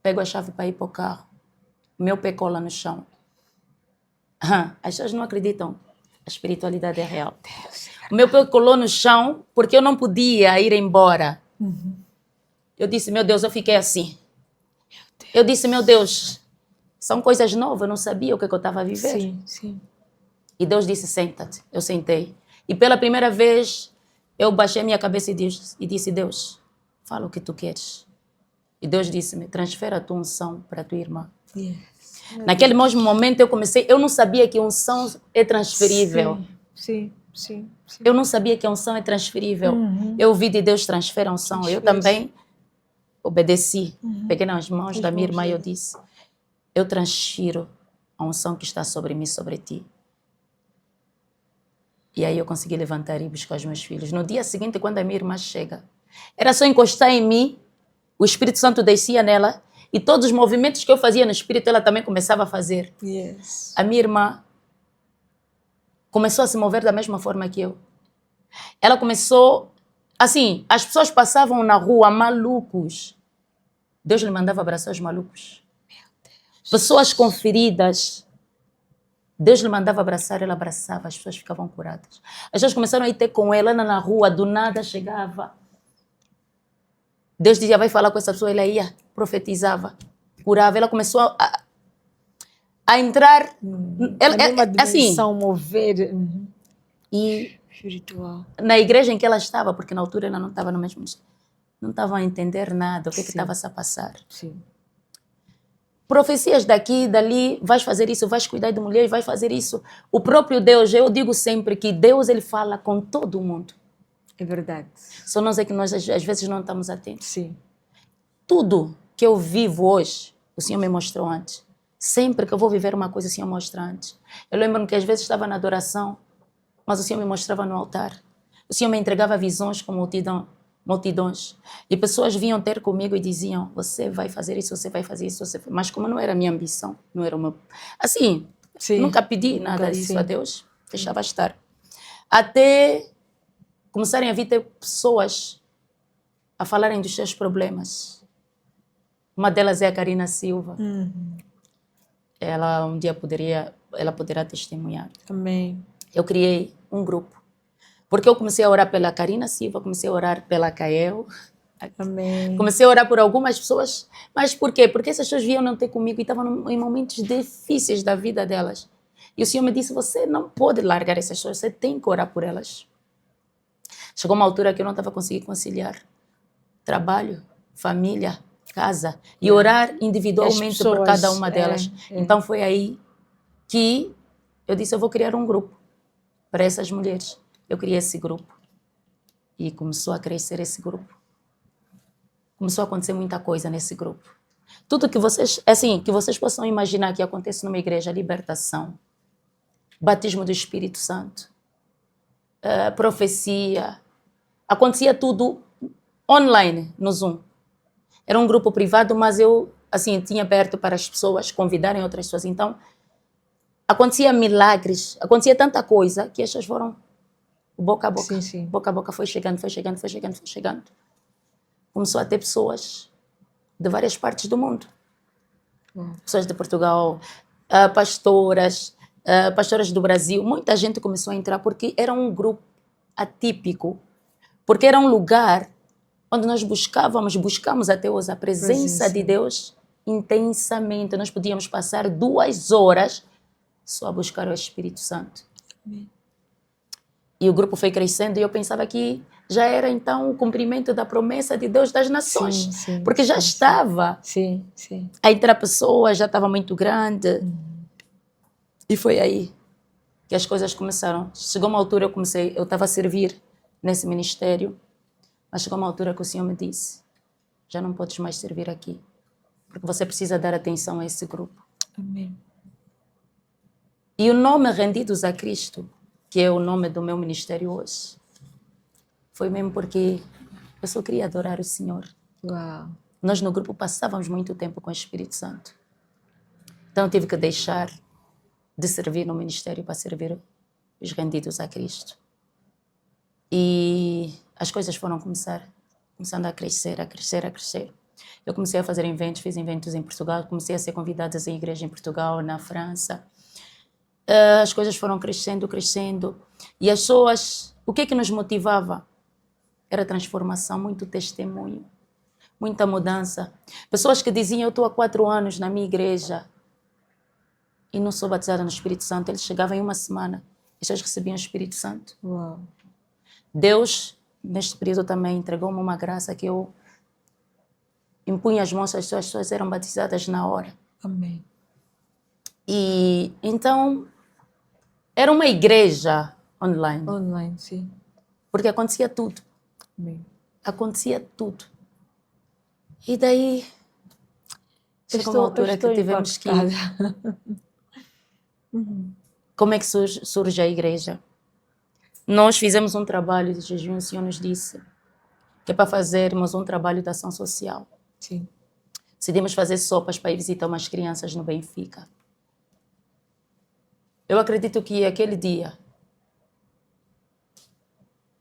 pego a chave para ir para o carro. O meu pé cola no chão. As pessoas não acreditam. A espiritualidade é real. O meu pé colou no chão porque eu não podia ir embora. Eu disse, meu Deus, eu fiquei assim. Eu disse, meu Deus, são coisas novas, eu não sabia o que eu estava a viver.
Sim, sim.
E Deus disse, senta-te. Eu sentei. E pela primeira vez, eu baixei minha cabeça e disse, Deus, fala o que tu queres. E Deus disse-me, transfere a tua unção para a tua irmã.
Yes.
Naquele mesmo momento eu não sabia que unção é transferível.
Sim, sim, sim.
Eu não sabia que a unção é transferível. Eu ouvi de Deus transfere a unção. Eu também obedeci. Peguei nas mãos da minha irmã e eu disse, eu transfiro a unção que está sobre mim, sobre ti. E aí eu consegui levantar e ir buscar os meus filhos. No dia seguinte, quando a minha irmã chega, era só encostar em mim, o Espírito Santo descia nela e todos os movimentos que eu fazia no Espírito, ela também começava a fazer.
Yes.
A minha irmã começou a se mover da mesma forma que eu. Ela começou, assim, as pessoas passavam na rua malucos. Deus lhe mandava abraçar os malucos.
Meu Deus.
Pessoas com feridas. Deus lhe mandava abraçar, ela abraçava, as pessoas ficavam curadas. As pessoas começaram a ir ter com ela na rua, do nada chegava. Deus dizia, vai falar com essa pessoa, ela ia, profetizava, curava. Ela começou a entrar...
Uma dimensão,
assim,
mover.
E
espiritual.
Na igreja em que ela estava, porque na altura ela não estava no mesmo... Não estava a entender nada, o que estava a passar.
Sim.
Profecias daqui, dali, vais fazer isso, vais cuidar de mulheres, vais fazer isso. O próprio Deus, eu digo sempre que Deus, ele fala com todo mundo.
É verdade.
Só nós é que nós às vezes não estamos atentos.
Sim.
Tudo que eu vivo hoje, o Senhor me mostrou antes. Sempre que eu vou viver uma coisa, o Senhor mostra antes. Eu lembro-me que às vezes estava na adoração, mas o Senhor me mostrava no altar. O Senhor me entregava visões com multidões. E pessoas vinham ter comigo e diziam, você vai fazer isso, você vai fazer isso. Mas como não era a minha ambição, não era o meu... Assim, nunca pedi nada disso a Deus, deixava estar. Até começarem a vir ter pessoas a falarem dos seus problemas. Uma delas é a Karina Silva. Ela um dia poderá testemunhar.
Amém.
Eu criei um grupo. Porque eu comecei a orar pela Karina Silva, comecei a orar pela Kael.
Amém.
Comecei a orar por algumas pessoas. Mas por quê? Porque essas pessoas vinham não ter comigo e estavam em momentos difíceis da vida delas. E o Senhor me disse, você não pode largar essas pessoas, você tem que orar por elas. Chegou uma altura que eu não estava conseguindo conciliar trabalho, família, casa e orar individualmente por cada uma delas. Então foi aí que eu disse, eu vou criar um grupo para essas mulheres. Eu criei esse grupo e começou a crescer esse grupo. Começou a acontecer muita coisa nesse grupo. Tudo que vocês possam imaginar que acontece numa igreja, libertação, batismo do Espírito Santo, profecia, acontecia tudo online, no Zoom. Era um grupo privado, mas eu tinha aberto para as pessoas convidarem outras pessoas. Então, acontecia milagres, acontecia tanta coisa que as pessoas foram boca a boca.
Sim.
Boca a boca foi chegando. Começou a ter pessoas de várias partes do mundo. Pessoas de Portugal, pastoras do Brasil. Muita gente começou a entrar porque era um grupo atípico. Porque era um lugar onde nós buscamos até hoje a presença de Deus intensamente. Nós podíamos passar 2 horas só a buscar o Espírito Santo.
Amém.
E o grupo foi crescendo e eu pensava que já era então o cumprimento da promessa de Deus das nações. Porque já estava.
Sim.
A entrar pessoas, já estava muito grande. E foi aí que as coisas começaram. Chegou uma altura eu estava a servir nesse ministério, mas chegou uma altura que o Senhor me disse, já não podes mais servir aqui, porque você precisa dar atenção a esse grupo.
Amém.
E o nome Rendidos a Cristo, que é o nome do meu ministério hoje, foi mesmo porque eu só queria adorar o Senhor.
Uau.
Nós no grupo passávamos muito tempo com o Espírito Santo. Então eu tive que deixar de servir no ministério para servir os rendidos a Cristo. E as coisas foram começando a crescer, a crescer, a crescer. Eu comecei a fazer eventos, fiz eventos em Portugal, comecei a ser convidada em igreja em Portugal, na França. As coisas foram crescendo, crescendo. E as pessoas, o que nos motivava? Era transformação, muito testemunho, muita mudança. Pessoas que diziam, eu estou há 4 anos na minha igreja e não sou batizada no Espírito Santo. Eles chegavam em uma semana e já recebiam o Espírito Santo.
Uau.
Deus, neste período também, entregou-me uma graça que eu impunha as mãos, as pessoas eram batizadas na hora.
Amém.
E então, era uma igreja online.
Online, sim.
Porque acontecia tudo.
Amém.
Acontecia tudo. E daí, chegou uma altura que tivemos que... Como é que surge a igreja? Nós fizemos um trabalho de jejum, o Senhor nos disse que é para fazermos um trabalho de ação social.
Sim.
Decidimos fazer sopas para ir visitar umas crianças no Benfica. Eu acredito que aquele dia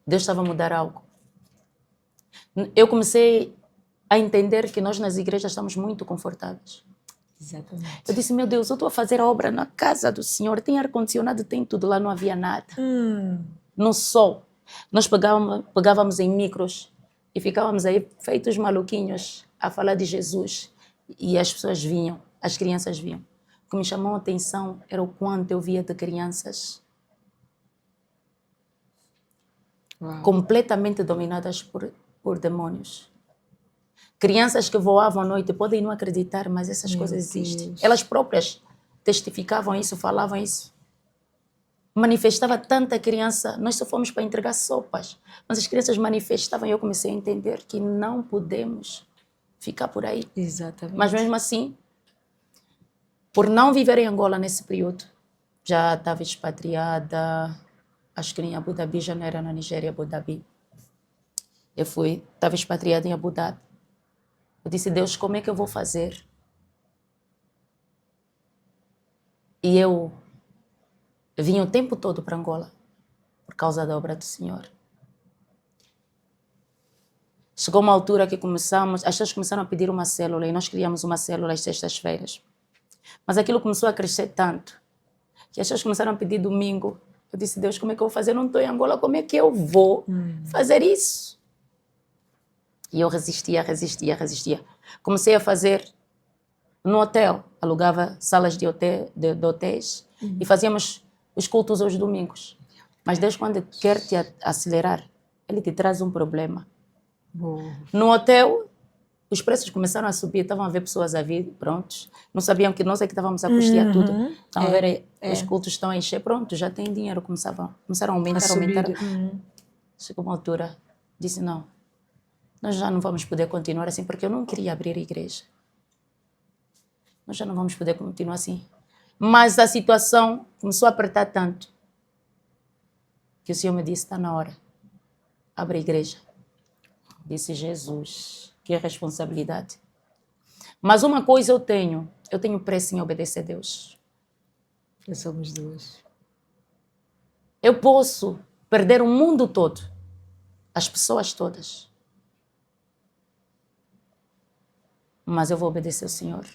Deus estava a mudar algo. Eu comecei a entender que nós nas igrejas estamos muito confortáveis.
Exatamente.
Eu disse, meu Deus, eu estou a fazer a obra na casa do Senhor, tem ar-condicionado, tem tudo, lá não havia nada. No sol. Nós pegávamos em micros e ficávamos aí feitos maluquinhos a falar de Jesus. E as pessoas vinham, as crianças vinham. O que me chamou a atenção era o quanto eu via de crianças completamente dominadas por demônios. Crianças que voavam à noite, podem não acreditar, mas essas coisas existem. Elas próprias testificavam isso, falavam isso. Manifestava tanta criança, nós só fomos para entregar sopas, mas as crianças manifestavam e eu comecei a entender que não podemos ficar por aí.
Exatamente.
Mas mesmo assim, por não viver em Angola nesse período, já estava expatriada, acho que em Abu Dhabi, já não era na Nigéria, Abu Dhabi. Estava expatriada em Abu Dhabi. Eu disse, Deus, como é que eu vou fazer? E eu vim o tempo todo para Angola, por causa da obra do Senhor. Chegou uma altura que as pessoas começaram a pedir uma célula, e nós criamos uma célula às sextas-feiras. Mas aquilo começou a crescer tanto, que as pessoas começaram a pedir domingo. Eu disse, Deus, como é que eu vou fazer? Eu não estou em Angola, como é que eu vou fazer isso? E eu resistia. Comecei a fazer no hotel, alugava salas de hotéis e fazíamos os cultos aos domingos. Mas Deus, quando quer te acelerar, Ele te traz um problema. No hotel, os preços começaram a subir, estavam a ver pessoas a vir, prontos. Não sabiam que nós é que estávamos a custear tudo. Estão a ver, os cultos estão a encher, pronto, já tem dinheiro. Começaram a aumentar. Chegou uma altura, disse, não, nós já não vamos poder continuar assim, porque eu não queria abrir a igreja. Nós já não vamos poder continuar assim. Mas a situação começou a apertar tanto que o Senhor me disse, está na hora, abre a igreja. Disse, Jesus, que responsabilidade. Mas uma coisa eu tenho pressa em obedecer a Deus.
Já somos duas.
Eu posso perder o mundo todo, as pessoas todas, mas eu vou obedecer ao Senhor.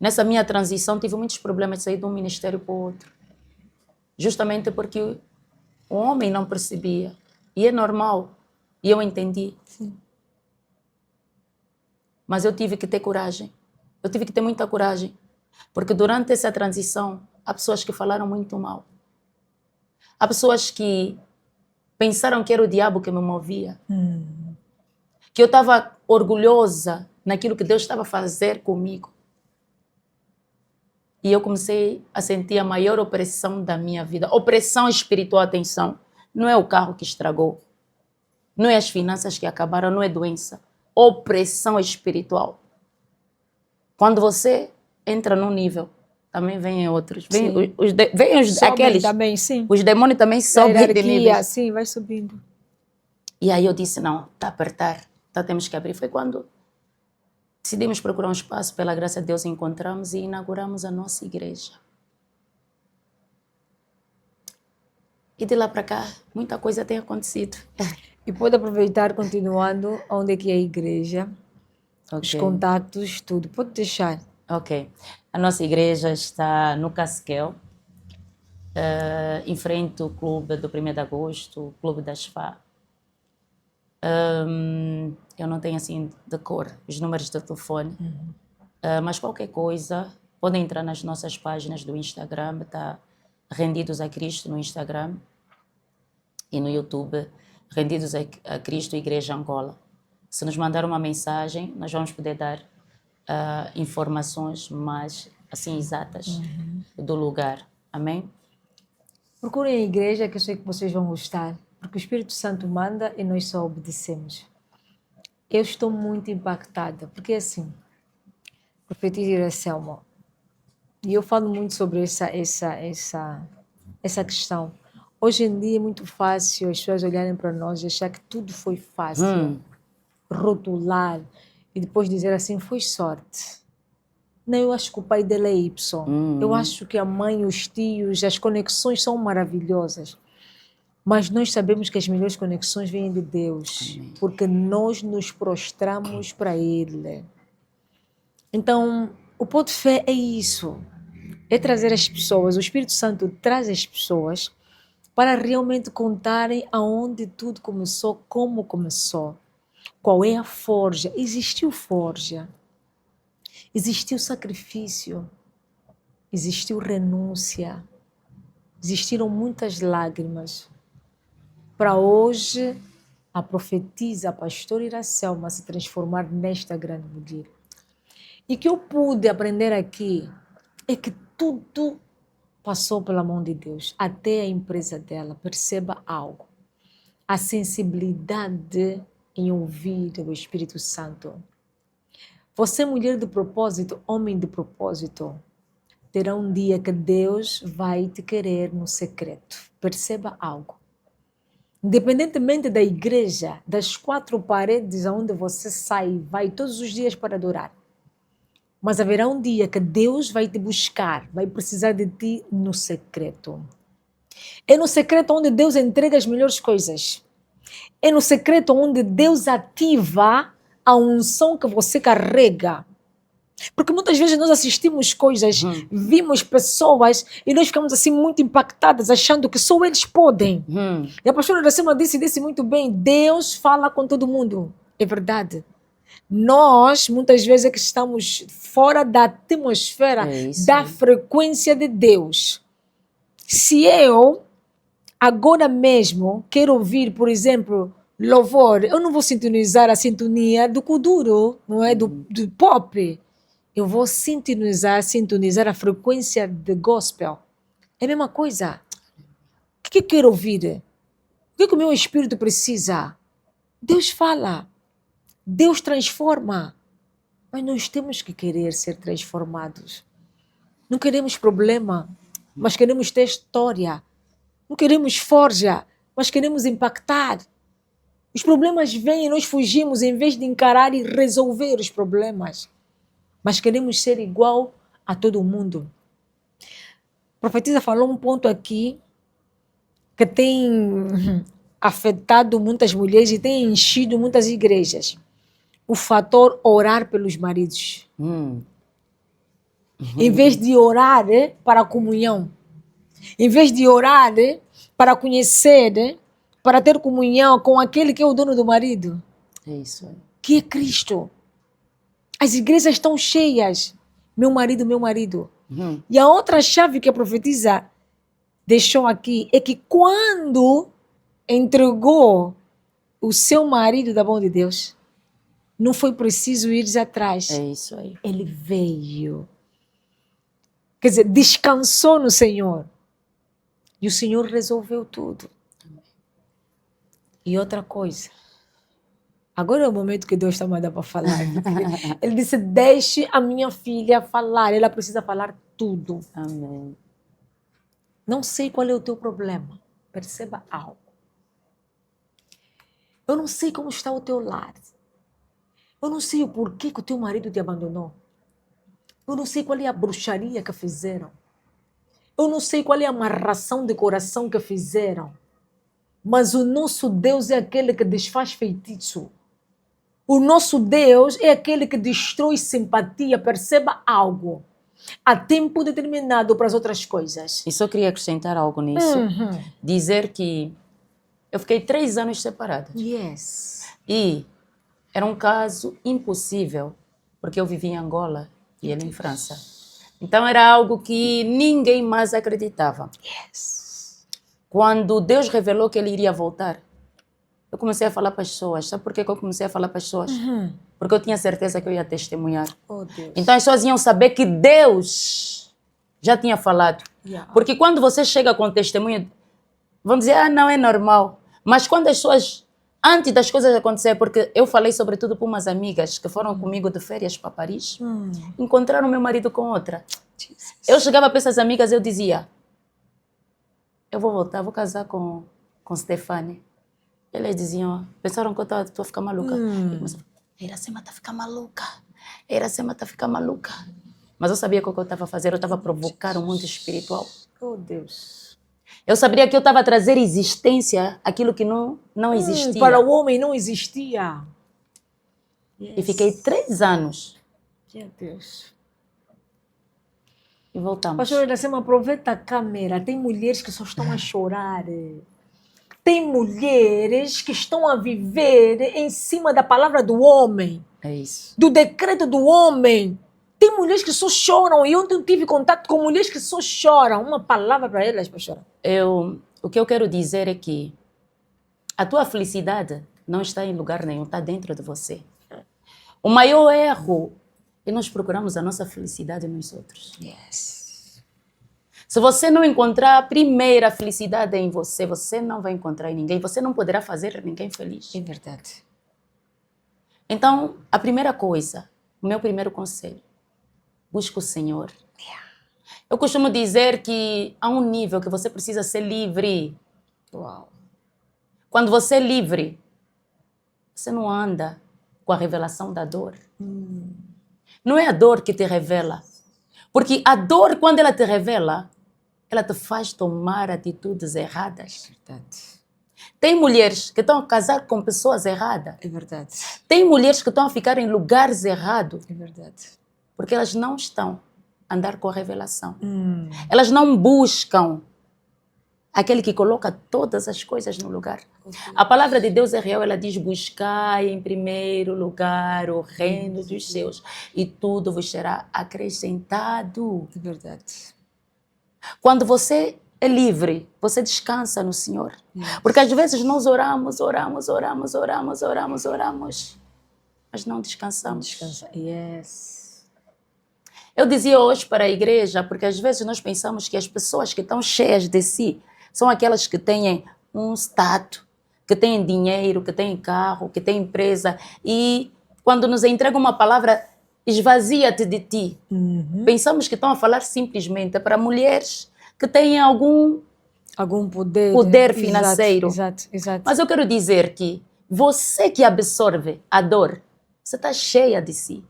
Nessa minha transição, tive muitos problemas de sair de um ministério para o outro. Justamente porque o homem não percebia. E é normal. E eu entendi.
Sim.
Mas eu tive que ter coragem. Eu tive que ter muita coragem. Porque durante essa transição, há pessoas que falaram muito mal. Há pessoas que pensaram que era o diabo que me movia. Que eu estava orgulhosa naquilo que Deus estava a fazer comigo. E eu comecei a sentir a maior opressão da minha vida. Opressão espiritual, atenção. Não é o carro que estragou. Não é as finanças que acabaram, não é doença. Opressão espiritual. Quando você entra num nível, também vêm outros. Vêm aqueles.
Também, sim.
Os demônios também sobem de nível.
Sim, vai subindo.
E aí eu disse, não, está a apertar. Então temos que abrir. Foi quando decidimos procurar um espaço, pela graça de Deus encontramos e inauguramos a nossa igreja. E de lá para cá, muita coisa tem acontecido.
E pode aproveitar, continuando, onde é que é a igreja, os
Ok.
contatos, tudo. Pode deixar.
Ok. A nossa igreja está no Casquel, em frente ao clube do 1º de agosto, o clube da Spa. Eu não tenho assim de cor os números do telefone, mas qualquer coisa, podem entrar nas nossas páginas do Instagram, tá? Rendidos a Cristo no Instagram e no YouTube, Rendidos a Cristo Igreja Angola. Se nos mandar uma mensagem, nós vamos poder dar informações mais assim exatas do lugar. Amém?
Procurem a igreja, que eu sei que vocês vão gostar, porque o Espírito Santo manda e nós só obedecemos. Eu estou muito impactada, porque assim, profetisa Iracelma, e eu falo muito sobre essa questão. Hoje em dia é muito fácil as pessoas olharem para nós e achar que tudo foi fácil, rotular e depois dizer assim, foi sorte. Não, eu acho que o pai dele é Y. Eu acho que a mãe, os tios, as conexões são maravilhosas. Mas nós sabemos que as melhores conexões vêm de Deus, porque nós nos prostramos para Ele. Então, o Pó de Fé é isso. É trazer as pessoas, o Espírito Santo traz as pessoas para realmente contarem aonde tudo começou, como começou, qual é a forja. Existiu forja, existiu sacrifício, existiu renúncia, existiram muitas lágrimas. Para hoje, a profetisa, a pastora Iracelma, se transformar nesta grande mulher. E que eu pude aprender aqui é que tudo passou pela mão de Deus, até a empresa dela. Perceba algo. A sensibilidade em ouvir o Espírito Santo. Você, mulher de propósito, homem de propósito, terá um dia que Deus vai te querer no secreto. Perceba algo. Independentemente da igreja, das 4 paredes aonde você sai, vai todos os dias para adorar. Mas haverá um dia que Deus vai te buscar, vai precisar de ti no secreto. É no secreto onde Deus entrega as melhores coisas. É no secreto onde Deus ativa a unção que você carrega. Porque muitas vezes nós assistimos coisas, vimos pessoas e nós ficamos assim muito impactadas, achando que só eles podem. E a pastora Iracelma disse muito bem, Deus fala com todo mundo. É verdade. Nós, muitas vezes, é que estamos fora da atmosfera, da frequência de Deus. Se eu, agora mesmo, quero ouvir, por exemplo, louvor, eu não vou sintonizar a sintonia do Kuduro, não é? Do pop. Eu vou sintonizar a frequência de gospel. É a mesma coisa. O que eu quero ouvir? O que o meu espírito precisa? Deus fala. Deus transforma. Mas nós temos que querer ser transformados. Não queremos problema, mas queremos ter história. Não queremos forja, mas queremos impactar. Os problemas vêm e nós fugimos em vez de encarar e resolver os problemas. Mas queremos ser igual a todo mundo. A profetisa falou um ponto aqui que tem afetado muitas mulheres e tem enchido muitas igrejas. O fator orar pelos maridos. Em vez de orar para a comunhão, em vez de orar para conhecer, para ter comunhão com aquele que é o dono do marido,
É isso aí.
que é Cristo. As igrejas estão cheias. Meu marido, meu marido. E a outra chave que a profetisa deixou aqui é que quando entregou o seu marido da mão de Deus, não foi preciso ir atrás.
É isso aí.
Ele veio. Quer dizer, descansou no Senhor. E o Senhor resolveu tudo. E outra coisa. Agora é o momento que Deus está mandando para falar. Ele disse, deixe a minha filha falar. Ela precisa falar tudo.
Amém.
Não sei qual é o teu problema. Perceba algo. Eu não sei como está o teu lar. Eu não sei o porquê que o teu marido te abandonou. Eu não sei qual é a bruxaria que fizeram. Eu não sei qual é a amarração de coração que fizeram, mas o nosso Deus é aquele que desfaz feitiço. O nosso Deus é aquele que destrói simpatia. Perceba algo. Há tempo determinado para as outras coisas.
E só queria acrescentar algo nisso. Dizer que eu fiquei 3 anos separada.
Yes.
E era um caso impossível, porque eu vivia em Angola e ele em França. Então era algo que ninguém mais acreditava.
Yes.
Quando Deus revelou que ele iria voltar, eu comecei a falar para as pessoas. Sabe por que eu comecei a falar para as pessoas? Porque eu tinha certeza que eu ia testemunhar.
Oh, Deus.
Então as pessoas iam saber que Deus já tinha falado.
Yeah.
Porque quando você chega com testemunho, vão dizer, não, é normal. Mas quando as pessoas, antes das coisas acontecerem, porque eu falei sobretudo para umas amigas que foram comigo de férias para Paris, encontraram meu marido com outra.
Jesus.
Eu chegava para essas amigas e eu dizia, eu vou voltar, vou casar com Stefane. Elas diziam, pensaram que eu estou a ficar maluca. E começavam, Iracema está a ficar maluca. Iracema está a ficar maluca. Mas eu sabia que o que eu estava a fazer, eu estava a provocar um mundo espiritual.
Oh, Deus.
Eu sabia que eu estava a trazer existência aquilo que não existia.
Para o homem não existia. Yes.
E fiquei 3 anos.
Meu Deus.
E voltamos.
Pastor Iracema, aproveita a câmera. Tem mulheres que só estão a chorar. Tem mulheres que estão a viver em cima da palavra do homem.
É isso.
Do decreto do homem. Tem mulheres que só choram. E ontem eu tive contato com mulheres que só choram. Uma palavra para elas, pastor.
O que eu quero dizer é que a tua felicidade não está em lugar nenhum, está dentro de você. O maior erro é nós procuramos a nossa felicidade nos outros.
Yes.
Se você não encontrar a primeira felicidade em você, você não vai encontrar em ninguém. Você não poderá fazer ninguém feliz.
É verdade.
Então, a primeira coisa, o meu primeiro conselho, busca o Senhor. Eu costumo dizer que há um nível que você precisa ser livre.
Uau.
Quando você é livre, você não anda com a revelação da dor. Não é a dor que te revela. Porque a dor, quando ela te revela, ela te faz tomar atitudes erradas.
É verdade.
Tem mulheres que estão a casar com pessoas erradas.
É verdade.
Tem mulheres que estão a ficar em lugares errados.
É verdade.
Porque elas não estão a andar com a revelação. Elas não buscam aquele que coloca todas as coisas no lugar. A palavra de Deus é real, ela diz, buscai em primeiro lugar o reino dos céus e tudo vos será acrescentado.
É verdade.
Quando você é livre, você descansa no Senhor. Porque às vezes nós oramos, mas não descansamos.
Descansa. Yes.
Eu dizia hoje para a igreja, porque às vezes nós pensamos que as pessoas que estão cheias de si são aquelas que têm um status, que têm dinheiro, que têm carro, que têm empresa. E quando nos entregam uma palavra, esvazia-te de ti. Pensamos que estão a falar simplesmente para mulheres que têm algum poder financeiro.
Exato.
Mas eu quero dizer que você que absorve a dor, você está cheia de si.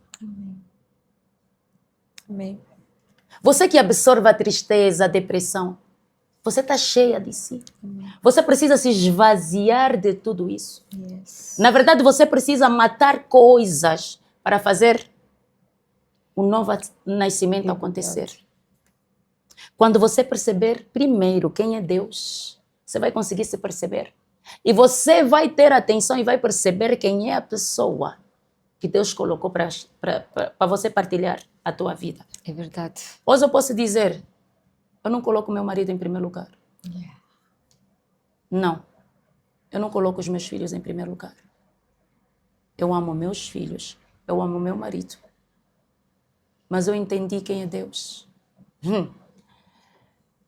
Amém.
Você que absorve a tristeza, a depressão, você está cheia de si. Você precisa se esvaziar de tudo isso.
Yes.
Na verdade, você precisa matar coisas para fazer um novo nascimento acontecer. Quando você perceber primeiro quem é Deus, você vai conseguir se perceber. E você vai ter atenção e vai perceber quem é a pessoa que Deus colocou para você partilhar a tua vida.
É verdade.
Hoje eu posso dizer, eu não coloco meu marido em primeiro lugar. Não. Eu não coloco os meus filhos em primeiro lugar. Eu amo meus filhos. Eu amo meu marido. Mas eu entendi quem é Deus.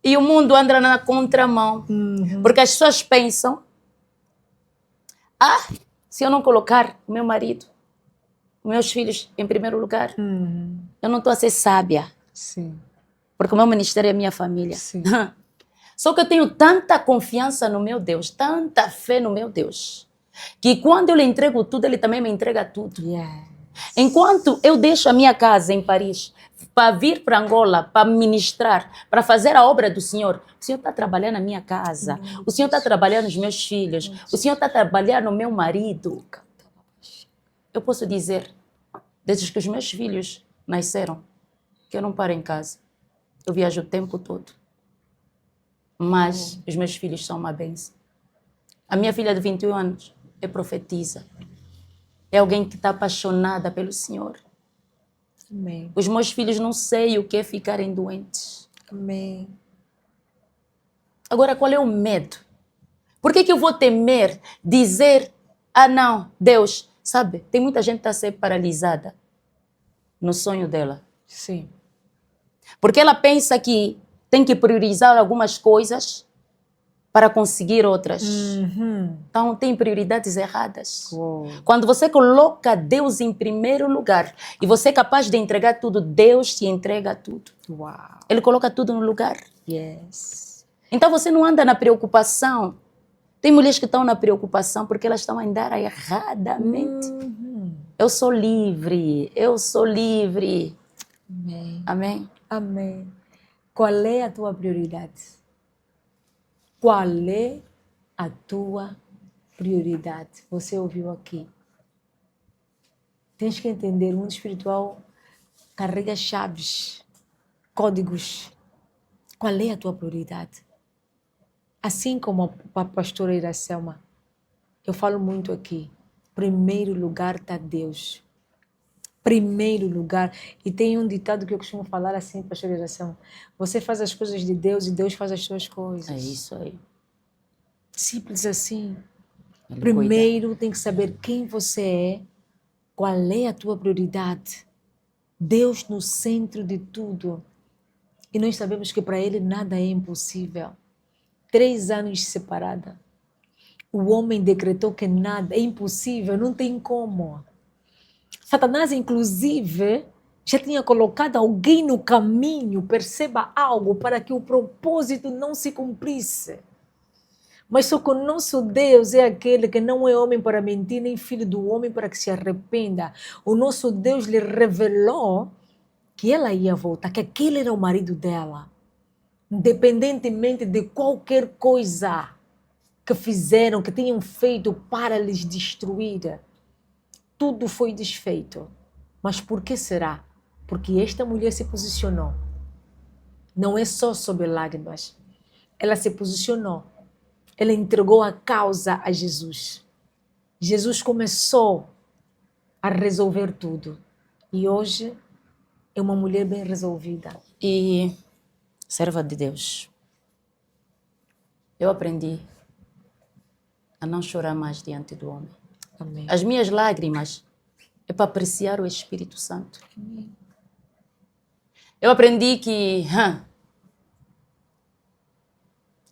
E o mundo anda na contramão. Porque as pessoas pensam, se eu não colocar o meu marido, meus filhos em primeiro lugar, eu não estou a ser sábia.
Sim.
Porque o meu ministério é minha família.
Sim.
Só que eu tenho tanta confiança no meu Deus, tanta fé no meu Deus, que quando eu lhe entrego tudo, ele também me entrega tudo.
Yes.
Enquanto eu deixo a minha casa em Paris, para vir para Angola, para ministrar, para fazer a obra do Senhor. O Senhor está trabalhando na minha casa, o Senhor está trabalhando nos meus filhos, o Senhor está trabalhando no meu marido. Eu posso dizer, desde que os meus filhos nasceram, que eu não paro em casa. Eu viajo o tempo todo. Mas os meus filhos são uma bênção. A minha filha de 21 anos é profetisa. É alguém que está apaixonada pelo Senhor.
Amém.
Os meus filhos não sei o que é ficarem doentes.
Amém.
Agora, qual é o medo? Por que eu vou temer dizer, não, Deus, sabe, tem muita gente que está a ser paralisada no sonho dela.
Sim.
Porque ela pensa que tem que priorizar algumas coisas para conseguir outras. Então, tem prioridades erradas.
Uou.
Quando você coloca Deus em primeiro lugar e você é capaz de entregar tudo, Deus te entrega tudo.
Uau.
Ele coloca tudo no lugar.
Yes.
Então, você não anda na preocupação. Tem mulheres que estão na preocupação porque elas estão a andar erradamente. Eu sou livre, eu sou livre.
Amém.
Amém?
Amém. Qual é a tua prioridade? Qual é a tua prioridade? Você ouviu aqui. Tens que entender, o mundo espiritual carrega chaves, códigos. Qual é a tua prioridade? Assim como a pastora Iracelma, eu falo muito aqui. Primeiro lugar está Deus. Primeiro lugar. E tem um ditado que eu costumo falar assim, pastora Iracelma. Você faz as coisas de Deus e Deus faz as suas coisas.
É isso aí.
Simples assim.
Ele
Primeiro
cuida.
tem que saber quem você é, qual é a tua prioridade. Deus no centro de tudo. E nós sabemos que para Ele nada é impossível. 3 anos separada. O homem decretou que nada é impossível, não tem como. Satanás, inclusive, já tinha colocado alguém no caminho, perceba algo, para que o propósito não se cumprisse. Mas só que o nosso Deus é aquele que não é homem para mentir, nem filho do homem para que se arrependa. O nosso Deus lhe revelou que ela ia voltar, que aquele era o marido dela. Independentemente de qualquer coisa que fizeram, que tenham feito para lhes destruir, tudo foi desfeito. Mas por que será? Porque esta mulher se posicionou. Não é só sobre lágrimas. Ela se posicionou. Ela entregou a causa a Jesus. Jesus começou a resolver tudo. E hoje é uma mulher bem resolvida.
E serva de Deus. Eu aprendi a não chorar mais diante do homem.
Amém.
As minhas lágrimas é para apreciar o Espírito Santo.
Amém.
Eu aprendi que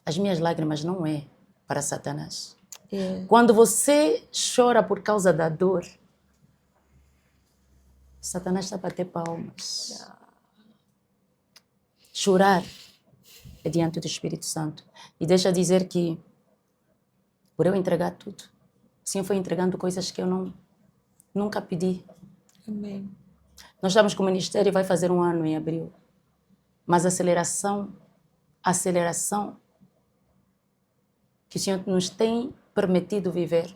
as minhas lágrimas não é para Satanás.
É.
Quando você chora por causa da dor, Satanás está a bater palmas. Chorar é diante do Espírito Santo. E deixa dizer que, por eu entregar tudo, o Senhor foi entregando coisas que eu nunca pedi.
Amém.
Nós estamos com o ministério, vai fazer 1 ano em abril. Mas a aceleração que o Senhor nos tem permitido viver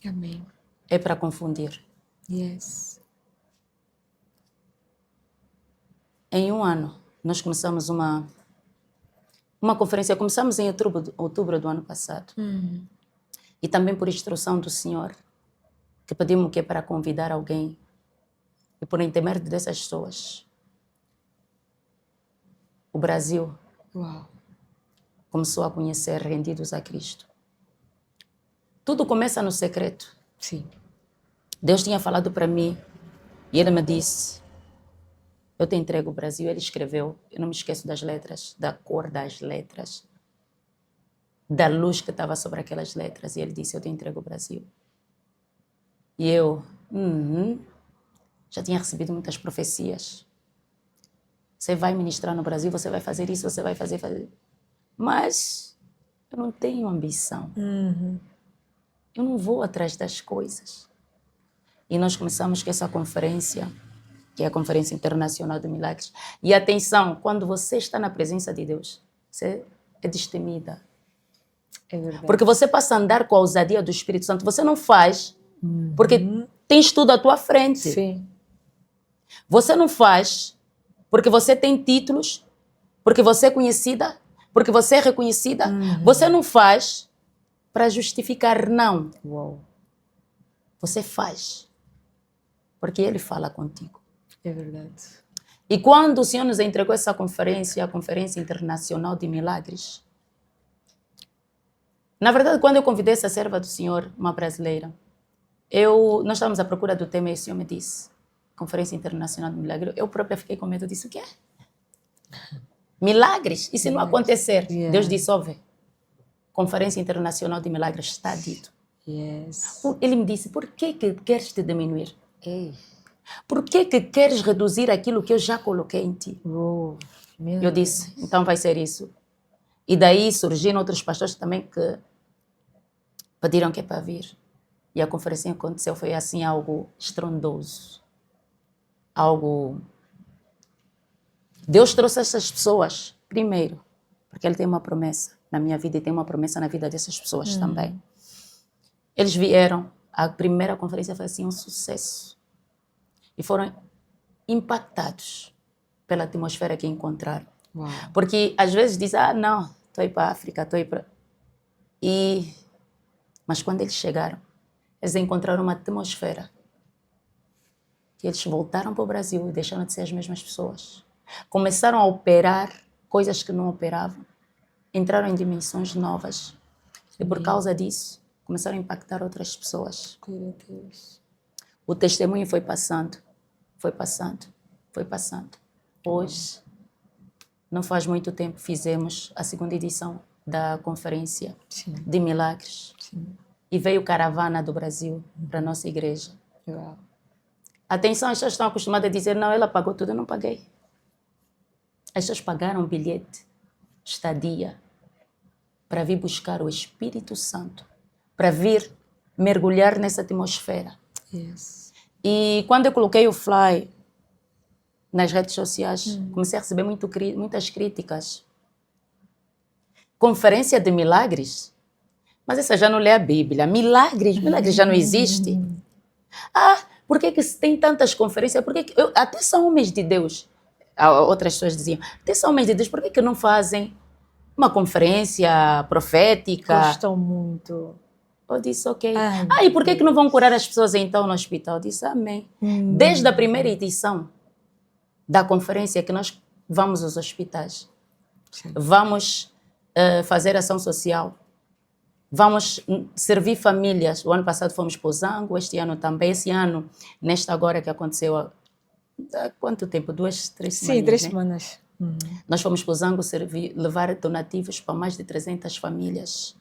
Amém.
é para confundir.
Yes.
Em 1 ano, nós começamos uma conferência. Começamos em outubro do ano passado. E também por instrução do Senhor, que pedimos que é para convidar alguém. E por intermédio dessas pessoas, o Brasil
Uau.
começou a conhecer rendidos a Cristo. Tudo começa no secreto.
Sim.
Deus tinha falado para mim e Ele me disse, eu te entrego o Brasil. Ele escreveu, eu não me esqueço das letras, da cor das letras, da luz que estava sobre aquelas letras. E Ele disse, eu te entrego o Brasil. E eu, já tinha recebido muitas profecias. Você vai ministrar no Brasil, você vai fazer isso, você vai fazer. Mas eu não tenho ambição. Eu não vou atrás das coisas. E nós começamos com essa conferência que é a Conferência Internacional de Milagres. E atenção, quando você está na presença de Deus, você é destemida.
É verdade.
Porque você passa a andar com a ousadia do Espírito Santo. Você não faz porque tens tudo à tua frente.
Sim.
Você não faz porque você tem títulos, porque você é conhecida, porque você é reconhecida. Você não faz para justificar, não.
Uau.
Você faz porque Ele fala contigo.
É verdade.
E quando o Senhor nos entregou essa conferência, a Conferência Internacional de Milagres, na verdade, quando eu convidei essa serva do Senhor, uma brasileira, nós estávamos à procura do tema e o Senhor me disse, Conferência Internacional de Milagres. Eu própria fiquei com medo disso. O que é? Milagres? E se não acontecer?
Yeah.
Deus disse, ouve, Conferência Internacional de Milagres está dito.
Yes.
Ele me disse, por que queres te diminuir?
Ei.
Por que queres reduzir aquilo que eu já coloquei em ti?
Oh,
Eu disse, então vai ser isso. E daí surgiram outros pastores também que pediram que é para vir. E a conferência aconteceu, foi assim algo estrondoso. Algo... Deus trouxe essas pessoas, primeiro, porque Ele tem uma promessa na minha vida e tem uma promessa na vida dessas pessoas também. Eles vieram, a primeira conferência foi assim um sucesso. E foram impactados pela atmosfera que encontraram.
Uau.
Porque às vezes dizem, não, estou aí para a África, estou aí para... Mas quando eles chegaram, eles encontraram uma atmosfera que eles voltaram para o Brasil e deixaram de ser as mesmas pessoas. Começaram a operar coisas que não operavam. Entraram em dimensões novas. E por causa disso, começaram a impactar outras pessoas.
Glória a Deus.
O testemunho foi passando, foi passando, foi passando. Hoje, não faz muito tempo, fizemos a segunda edição da Conferência de Milagres.
Sim.
E veio caravana do Brasil para a nossa igreja.
Uau.
Atenção, as pessoas estão acostumadas a dizer, não, ela pagou tudo, eu não paguei. As pessoas pagaram bilhete, estadia, para vir buscar o Espírito Santo, para vir mergulhar nessa atmosfera.
Yes.
E quando eu coloquei o fly nas redes sociais, comecei a receber muitas críticas. Conferência de milagres? Mas essa já não lê a Bíblia. Milagres já não existe. Por que se tem tantas conferências? Até são homens de Deus. Outras pessoas diziam, até são homens de Deus, por que não fazem uma conferência profética?
Gostam muito.
Eu disse, ok. E por que não vão curar as pessoas então no hospital? Eu disse, amém. Desde a primeira edição da conferência que nós vamos aos hospitais, vamos fazer ação social, vamos servir famílias. O ano passado fomos para o Zango, este ano também. Esse ano, nesta agora que aconteceu, há quanto tempo? 2, 3 semanas?
Sim, 3 semanas.
Nós fomos para o Zango levar donativos para mais de 300 famílias.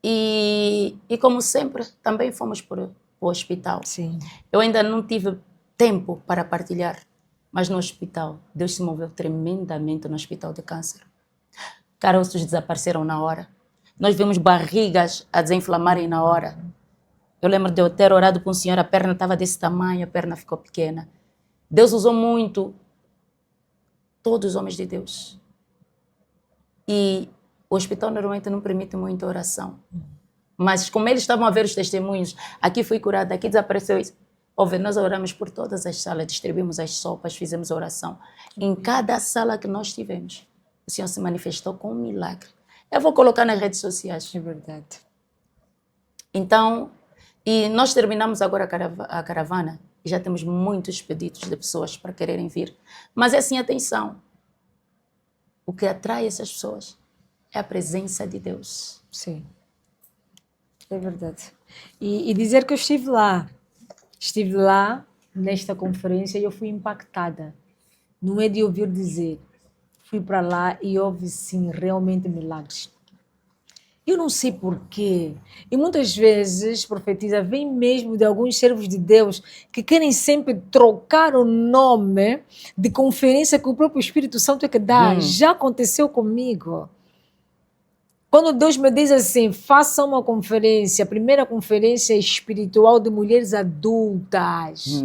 E como sempre, também fomos para o hospital.
Sim.
Eu ainda não tive tempo para partilhar, mas no hospital, Deus se moveu tremendamente no hospital de câncer. Caroços desapareceram na hora. Nós vimos barrigas a desinflamarem na hora. Eu lembro de eu ter orado para um senhor, a perna estava desse tamanho, a perna ficou pequena. Deus usou muito todos os homens de Deus. E o hospital normalmente não permite muita oração. Mas como eles estavam a ver os testemunhos, aqui fui curada, aqui desapareceu isso. Nós oramos por todas as salas, distribuímos as sopas, fizemos oração. Em cada sala que nós tivemos, o Senhor se manifestou com um milagre. Eu vou colocar nas redes sociais.
É verdade.
Então, e nós terminamos agora a caravana e já temos muitos pedidos de pessoas para quererem vir. Mas é assim, atenção. O que atrai essas pessoas é a presença de Deus.
Sim. É verdade. E dizer que eu estive lá. Estive lá nesta conferência e eu fui impactada. Não é de ouvir dizer. Fui para lá e houve, sim, realmente milagres. Eu não sei porquê. E muitas vezes, profetiza, vem mesmo de alguns servos de Deus que querem sempre trocar o nome de conferência que o próprio Espírito Santo é que dá. Já aconteceu comigo. Quando Deus me diz assim, faça uma conferência, a primeira conferência espiritual de mulheres adultas.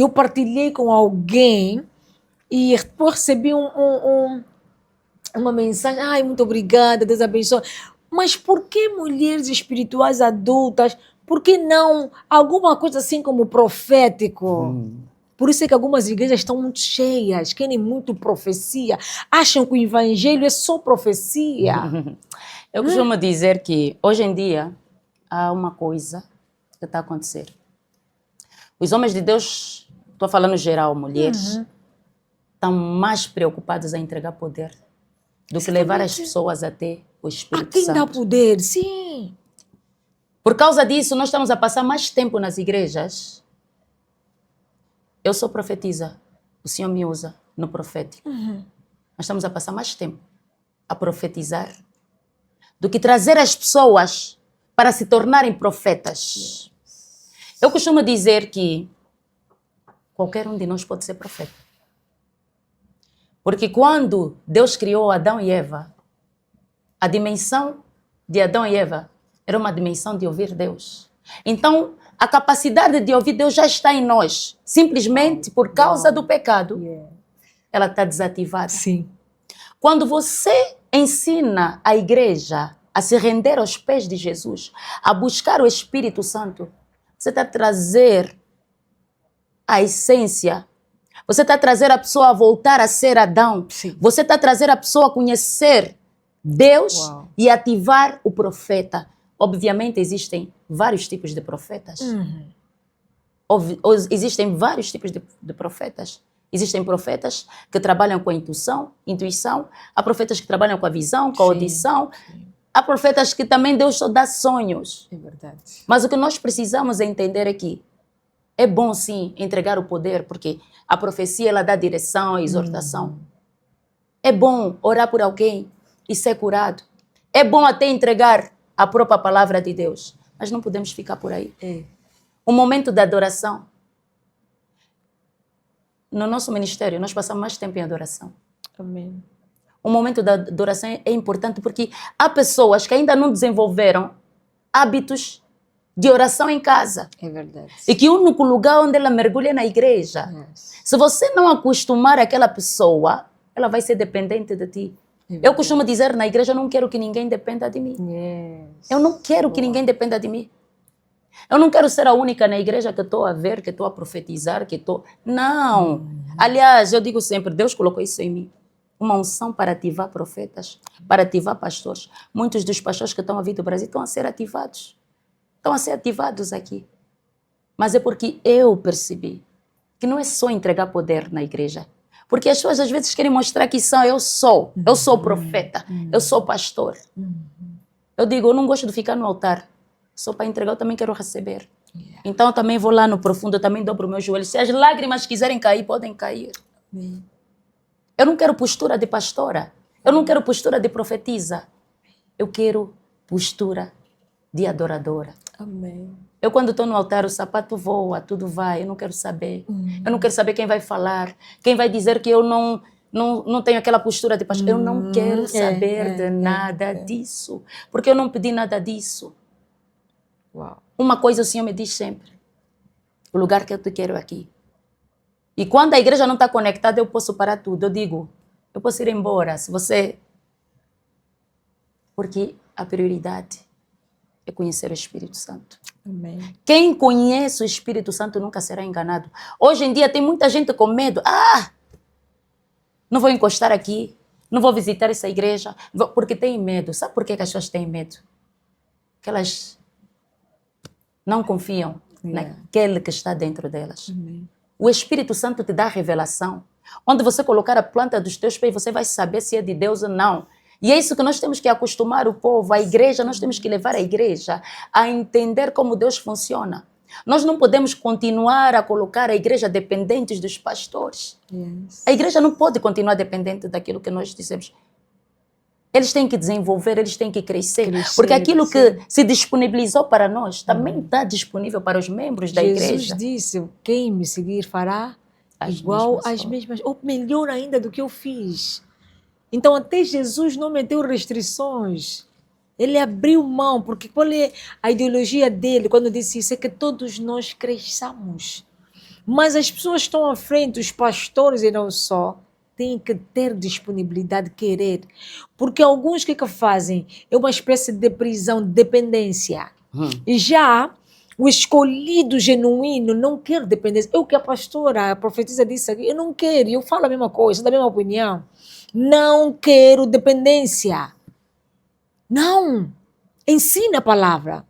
eu partilhei com alguém e depois recebi uma mensagem, ai, muito obrigada, Deus abençoe. Mas por que mulheres espirituais adultas, por que não alguma coisa assim como profético? Por isso é que algumas igrejas estão muito cheias, querem muito profecia, acham que o evangelho é só profecia.
Eu costumo dizer que hoje em dia há uma coisa que está a acontecer. Os homens de Deus, estou falando geral, mulheres, estão mais preocupados em entregar poder do que levar as pessoas até o Espírito
A quem
Santo.
dá poder? Sim.
Por causa disso, nós estamos a passar mais tempo nas igrejas. Eu sou profetisa, o Senhor me usa no profético. Nós estamos a passar mais tempo a profetizar do que trazer as pessoas para se tornarem profetas. Eu costumo dizer que qualquer um de nós pode ser profeta. Porque quando Deus criou Adão e Eva, a dimensão de Adão e Eva era uma dimensão de ouvir Deus. Então, a capacidade de ouvir Deus já está em nós. Simplesmente por causa do pecado, ela está desativada.
Sim.
Quando você ensina a igreja a se render aos pés de Jesus, a buscar o Espírito Santo, você está a trazer a essência. Você está a trazer a pessoa a voltar a ser Adão.
Sim.
Você está a trazer a pessoa a conhecer Deus e ativar o profeta. Obviamente existem vários tipos de profetas. Existem vários tipos de profetas. Existem profetas que trabalham com a intuição. Há profetas que trabalham com a visão, com a audição. Há profetas que também Deus só dá sonhos.
É verdade.
Mas o que nós precisamos entender é que é bom sim entregar o poder, porque a profecia ela dá direção, exortação. É bom orar por alguém e ser curado. É bom até entregar a própria palavra de Deus. Mas não podemos ficar por aí. O momento da adoração. No nosso ministério, nós passamos mais tempo em adoração.
Amém.
O momento da adoração é importante porque há pessoas que ainda não desenvolveram hábitos de oração em casa.
É verdade.
E que o único lugar onde ela mergulha é na igreja. Se você não acostumar aquela pessoa, ela vai ser dependente de ti. Eu costumo dizer na igreja, eu não quero que ninguém dependa de mim. Eu não quero que ninguém dependa de mim. Eu não quero ser a única na igreja que estou a ver, que estou a profetizar, que estou... Não. Aliás, eu digo sempre, Deus colocou isso em mim. Uma unção para ativar profetas, para ativar pastores. Muitos dos pastores que estão a vir do Brasil estão a ser ativados. Estão a ser ativados aqui. Mas é porque eu percebi que não é só entregar poder na igreja. Porque as pessoas às vezes querem mostrar que eu sou profeta, eu sou pastor. Eu digo, eu não gosto de ficar no altar. Só para entregar, eu também quero receber. Então eu também vou lá no profundo, eu também dobro o meu joelho. Se as lágrimas quiserem cair, podem cair. Eu não quero postura de pastora. Eu não quero postura de profetisa. Eu quero postura de adoradora.
Amém.
Eu quando estou no altar, o sapato voa, tudo vai. Eu não quero saber. Eu não quero saber quem vai falar. Quem vai dizer que eu não tenho aquela postura de pastor. Eu não quero saber de nada disso. Porque eu não pedi nada disso. Uma coisa o Senhor me diz sempre. O lugar que eu te quero aqui. E quando a igreja não está conectada, eu posso parar tudo. Eu digo, eu posso ir embora. Se você... Porque a prioridade é conhecer o Espírito Santo.
Amém.
Quem conhece o Espírito Santo nunca será enganado. Hoje em dia tem muita gente com medo. Não vou encostar aqui. Não vou visitar essa igreja. Porque tem medo. Sabe por que as pessoas têm medo? Porque elas não confiam naquele que está dentro delas.
Amém.
O Espírito Santo te dá revelação. Onde você colocar a planta dos teus pés, você vai saber se é de Deus ou não. E é isso que nós temos que acostumar o povo, a igreja, nós temos que levar a igreja a entender como Deus funciona. Nós não podemos continuar a colocar a igreja dependentes dos pastores. A igreja não pode continuar dependente daquilo que nós dizemos. Eles têm que desenvolver, eles têm que crescer porque aquilo que se disponibilizou para nós também está disponível para os membros da igreja.
Jesus disse, quem me seguir fará igual às mesmas, ou melhor ainda do que eu fiz. Então até Jesus não meteu restrições. Ele abriu mão, porque qual é a ideologia dele quando disse isso? É que todos nós cresçamos. Mas as pessoas que estão à frente, os pastores e não só, têm que ter disponibilidade, querer. Porque alguns o que fazem? É uma espécie de prisão, de dependência. E já o escolhido genuíno não quer dependência. É o que a pastora, a profetisa disse aqui. Eu não quero, eu falo a mesma coisa, da mesma opinião. Não quero dependência. Não. Ensina a palavra.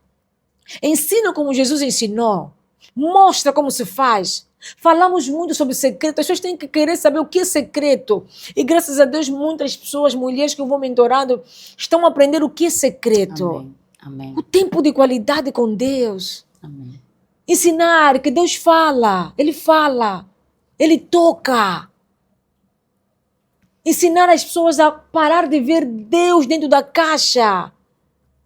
Ensina como Jesus ensinou. Mostra como se faz. Falamos muito sobre segredo. As pessoas têm que querer saber o que é secreto. E graças a Deus, muitas pessoas, mulheres que eu vou mentorando, estão a aprender o que é secreto.
Amém. Amém.
O tempo de qualidade com Deus.
Amém.
Ensinar que Deus fala. Ele toca. Ensinar as pessoas a parar de ver Deus dentro da caixa.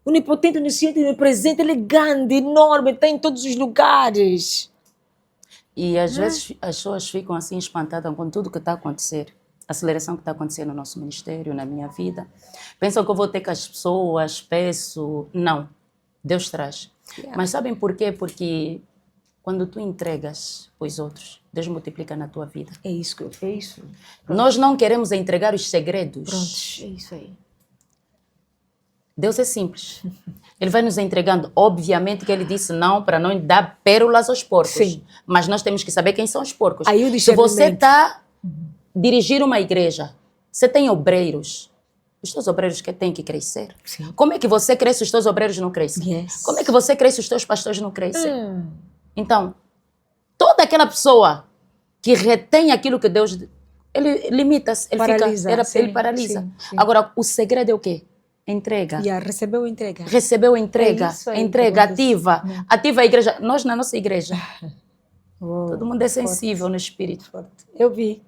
Onipotente, onisciente, onipresente, ele é grande, enorme, está em todos os lugares.
E às vezes as pessoas ficam assim espantadas com tudo que está a acontecer. A aceleração que está acontecendo no nosso ministério, na minha vida. Pensam que eu vou ter com as pessoas, peço. Não. Deus traz. Mas sabem por quê? Porque quando tu entregas os outros, Deus multiplica na tua vida.
É isso.
Nós não queremos entregar os segredos.
Pronto, é isso aí.
Deus é simples. Ele vai nos entregando. Obviamente que ele disse não para não dar pérolas aos porcos.
Sim.
Mas nós temos que saber quem são os porcos.
Aí o
Se você
discernimento.
está dirigir uma igreja, você tem obreiros. Os teus obreiros que têm que crescer.
Sim.
Como é que você cresce se os teus obreiros não crescem?
Yes.
Como é que você cresce se os teus pastores não crescem? Então, toda aquela pessoa que retém aquilo que Deus... Ele limita-se, ele
Paralisa,
fica...
sim,
Ele paralisa.
sim.
Agora, o segredo é o quê? Entrega.
Recebeu entrega.
Recebeu entrega.
É isso aí,
Entrega,
que
ativa. Ativa a igreja. Nós, na nossa igreja,
Uou,
todo mundo é sensível no espírito.
forte. Eu vi.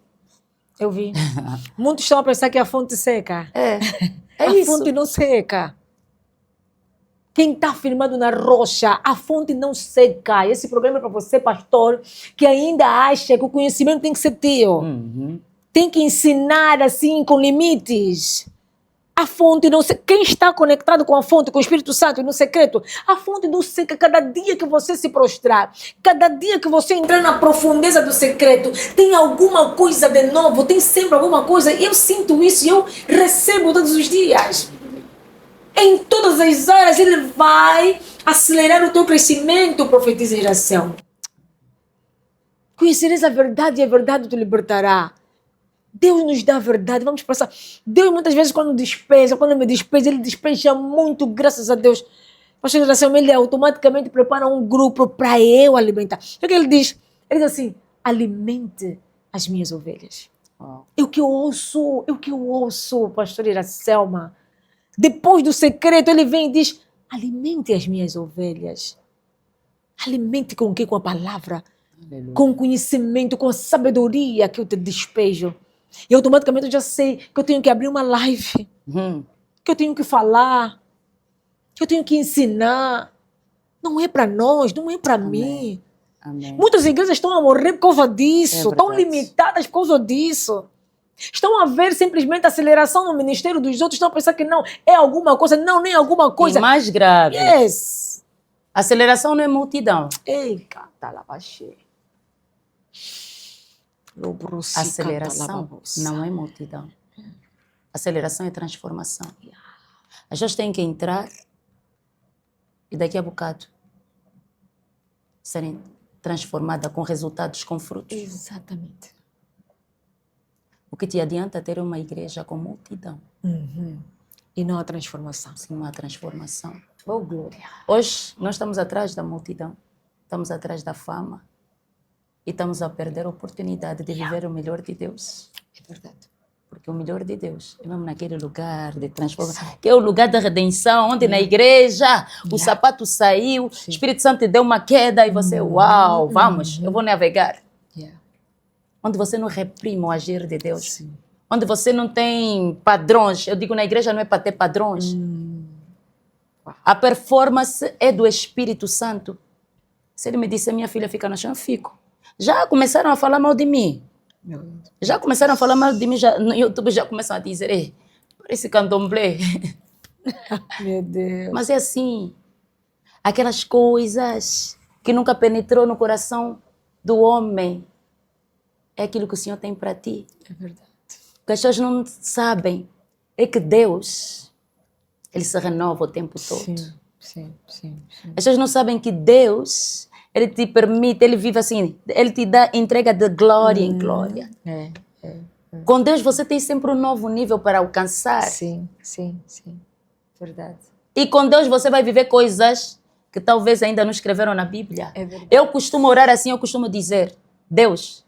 Muitos estão a pensar que a fonte seca.
É
A
isso.
fonte não seca. Quem está firmado na rocha, a fonte não seca. Esse programa é para você, pastor, que ainda acha que o conhecimento tem que ser teu. Tem que ensinar assim, com limites. A fonte não seca. Quem está conectado com a fonte, com o Espírito Santo, no secreto, a fonte não seca. Cada dia que você se prostrar, cada dia que você entrar na profundeza do secreto, tem alguma coisa de novo, tem sempre alguma coisa. Eu sinto isso e eu recebo todos os dias. Em todas as áreas, ele vai acelerar o teu crescimento, profetiza em geração. Conhecereis a verdade e a verdade te libertará. Deus nos dá a verdade, vamos passar. Deus muitas vezes quando me despeja, ele despeja muito, graças a Deus. Pastor Geração, ele automaticamente prepara um grupo para eu alimentar. O que ele diz? Ele diz assim, alimente as minhas ovelhas. É o que eu ouço, pastor Iracelma. Depois do secreto, ele vem e diz, alimente as minhas ovelhas. Alimente com o quê? Com a palavra. Aleluia. Com o conhecimento, com a sabedoria que eu te despejo. E automaticamente eu já sei que eu tenho que abrir uma live, que eu tenho que falar, que eu tenho que ensinar. Não é para nós, não é para mim.
Amém.
Muitas igrejas estão a morrer por causa disso, estão limitadas por causa disso. Estão a ver simplesmente a aceleração no ministério dos outros, estão a pensar que não, é alguma coisa, não, nem alguma coisa.
E mais grave.
Yes.
Aceleração não é multidão.
Ei, cata lá, baixei.
Aceleração não é multidão. Aceleração é transformação. As pessoas têm que entrar e daqui a bocado serem transformadas com resultados, com frutos.
Exatamente.
O que te adianta ter uma igreja com multidão?
E não a transformação.
Sim, uma transformação.
Oh, glória.
Hoje nós estamos atrás da multidão, estamos atrás da fama. E estamos a perder a oportunidade de viver o melhor de Deus.
É verdade.
Porque o melhor de Deus é mesmo naquele lugar de transformação, que é o lugar da redenção, onde na igreja o sapato saiu, o Espírito Santo te deu uma queda e você, uau, vamos, eu vou navegar. Onde você não reprime o agir de Deus.
Sim.
Onde você não tem padrões. Eu digo, na igreja não é para ter padrões. A performance é do Espírito Santo. Se ele me disse, minha filha fica no chão, eu fico. Já começaram a falar mal de mim. Já começaram a falar mal de mim. No YouTube já começam a dizer, parece candomblé.
Meu Deus.
Mas é assim. Aquelas coisas que nunca penetrou no coração do homem é aquilo que o Senhor tem para ti.
É verdade.
O que as pessoas não sabem é que Deus, Ele se renova o tempo todo.
Sim.
As pessoas não sabem que Deus, Ele te permite, Ele vive assim, Ele te dá entrega de glória em glória. Com Deus você tem sempre um novo nível para alcançar.
Sim. Verdade.
E com Deus você vai viver coisas que talvez ainda não escreveram na Bíblia.
É verdade.
Eu costumo orar assim, eu costumo dizer, Deus,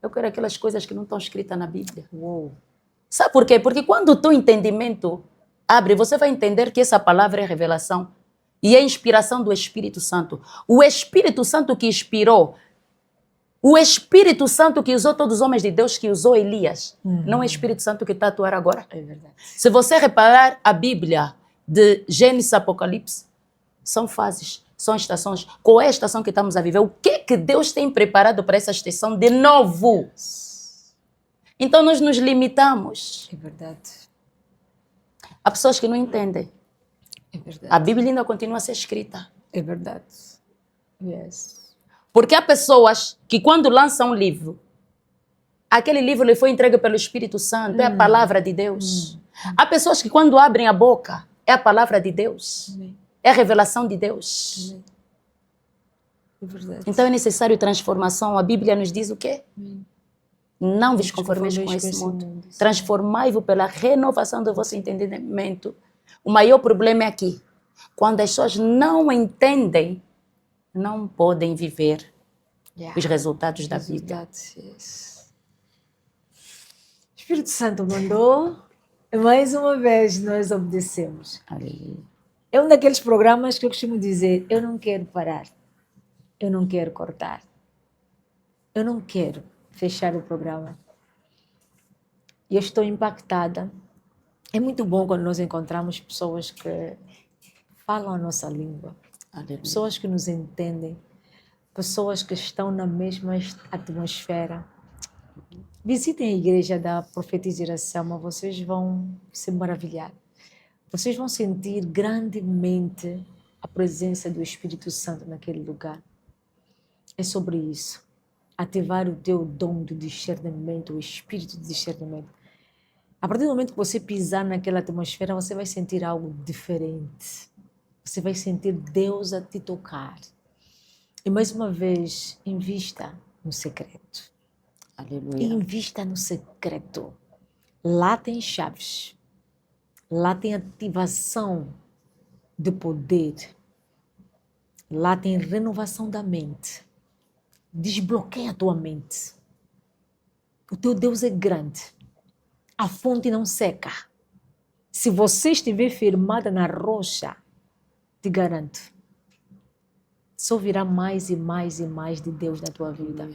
eu quero aquelas coisas que não estão escritas na Bíblia.
Uou.
Sabe por quê? Porque quando o teu entendimento abre, você vai entender que essa palavra é revelação e é inspiração do Espírito Santo. O Espírito Santo que inspirou, o Espírito Santo que usou todos os homens de Deus, que usou Elias, não é o Espírito Santo que está a atuar agora.
É verdade.
Se você reparar a Bíblia de Gênesis e Apocalipse, são fases, são estações. Qual é a estação que estamos a viver? O que que Deus tem preparado para essa estação de novo? Então nós nos limitamos.
É verdade.
Há pessoas que não entendem.
É verdade.
A Bíblia ainda continua a ser escrita.
É verdade. Yes.
Porque há pessoas que quando lançam um livro, aquele livro lhe foi entregue pelo Espírito Santo, é a palavra de Deus. Há pessoas que quando abrem a boca, é a palavra de Deus.
Amém.
É a revelação de Deus.
Amém. É verdade.
Então é necessário transformação. A Bíblia nos diz o quê?
Amém.
Não vos conformeis com esse mundo. Transformai-vos pela renovação do vosso entendimento. O maior problema é aqui. Quando as pessoas não entendem, não podem viver os resultados da vida.
Yes. O Espírito Santo mandou e mais uma vez nós obedecemos.
Aleluia.
É um daqueles programas que eu costumo dizer, eu não quero parar, eu não quero cortar, eu não quero fechar o programa. E eu estou impactada. É muito bom quando nós encontramos pessoas que falam a nossa língua,
Aleluia.
pessoas que nos entendem, pessoas que estão na mesma atmosfera. Visitem a igreja da Profetisa Iracema, vocês vão se maravilhar. Vocês vão sentir grandemente a presença do Espírito Santo naquele lugar. É sobre isso. Ativar o teu dom de discernimento, o espírito de discernimento. A partir do momento que você pisar naquela atmosfera, você vai sentir algo diferente. Você vai sentir Deus a te tocar. E mais uma vez, invista no secreto.
Aleluia.
Invista no secreto. Lá tem chaves. Lá tem ativação de poder. Lá tem renovação da mente. Desbloqueia a tua mente. O teu Deus é grande. A fonte não seca. Se você estiver firmada na rocha, te garanto, só virá mais e mais e mais de Deus na tua vida.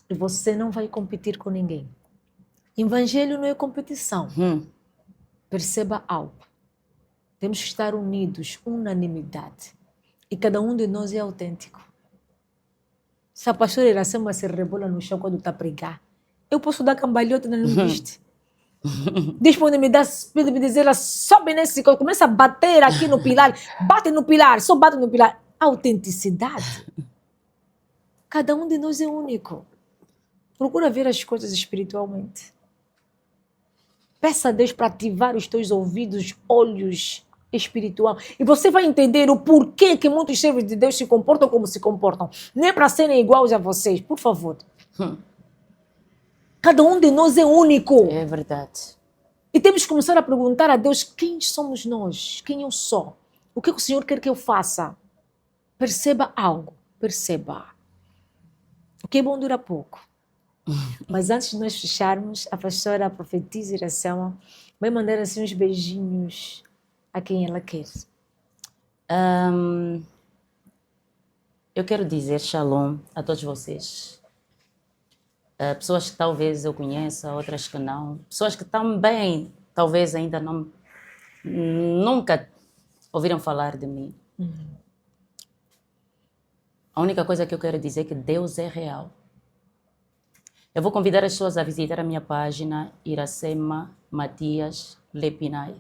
E você não vai competir com ninguém. Evangelho não é competição. Perceba algo. Temos que estar unidos, unanimidade. E cada um de nós é autêntico. Se a pastora Iracema se rebola no chão quando está a pregar, eu posso dar cambalhota, não me viste? Deus pode me dizer, ela sobe nesse, começa a bater aqui no pilar, bate no pilar, só bate no pilar. Autenticidade. Cada um de nós é único. Procura ver as coisas espiritualmente. Peça a Deus para ativar os teus ouvidos, olhos espirituais. E você vai entender o porquê que muitos servos de Deus se comportam como se comportam. Não é para serem iguais a vocês, por favor. Cada um de nós é único.
É verdade.
E temos que começar a perguntar a Deus quem somos nós, quem eu sou. O que o Senhor quer que eu faça? Perceba algo, perceba. O que é bom dura pouco. Mas antes de nós fecharmos, a pastora, a profetisa Iracema, vai mandar assim uns beijinhos a quem ela quer.
Eu quero dizer shalom a todos vocês. Pessoas que talvez eu conheça, outras que não. Pessoas que também talvez ainda nunca ouviram falar de mim. A única coisa que eu quero dizer é que Deus é real. Eu vou convidar as pessoas a visitar a minha página Iracema Matias Lepinay.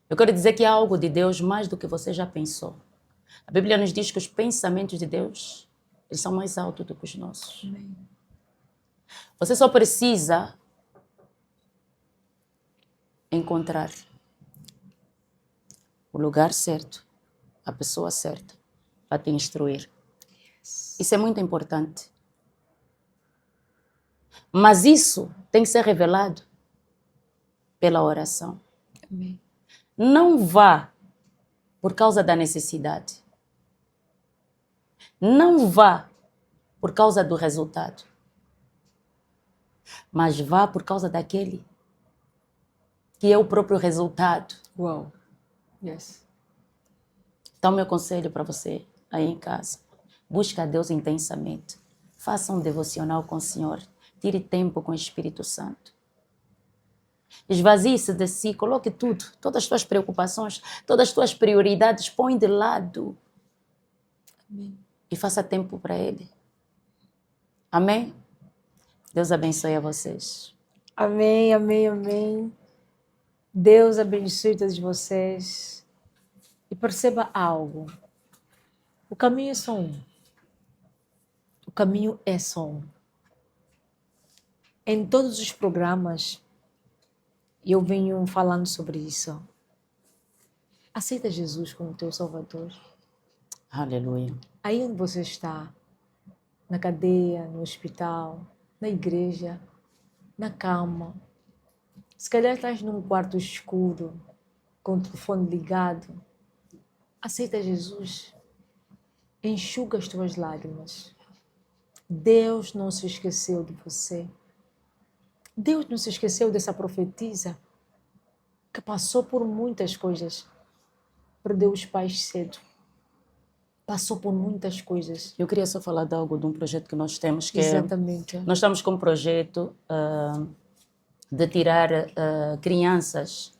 Eu quero dizer que há algo de Deus mais do que você já pensou. A Bíblia nos diz que os pensamentos de Deus Eles são mais altos do que os nossos.
Amém.
Você só precisa encontrar o lugar certo, a pessoa certa, para te instruir. Isso é muito importante. Mas isso tem que ser revelado pela oração.
Amém.
Não vá por causa da necessidade. Não vá por causa do resultado. Mas vá por causa daquele que é o próprio resultado.
Uau. Yes.
Então, meu conselho para você aí em casa, busque a Deus intensamente. Faça um devocional com o Senhor. Tire tempo com o Espírito Santo. Esvazie-se de si, coloque tudo, todas as tuas preocupações, todas as tuas prioridades, põe de lado.
Amém.
E faça tempo para Ele. Amém? Deus abençoe a vocês.
Amém, amém, amém. Deus abençoe todos vocês. E perceba algo. O caminho é só um. O caminho é só um. Em todos os programas, eu venho falando sobre isso. Aceita Jesus como teu Salvador.
Aleluia.
Aí onde você está, na cadeia, no hospital, na igreja, na cama, se calhar estás num quarto escuro, com o telefone ligado, aceita Jesus. Enxuga as tuas lágrimas. Deus não se esqueceu de você. Deus não se esqueceu dessa profetisa que passou por muitas coisas. Perdeu os pais cedo. Passou por muitas coisas.
Eu queria só falar de algo, de um projeto que nós temos, que
Exatamente.
nós estamos com um projeto de tirar crianças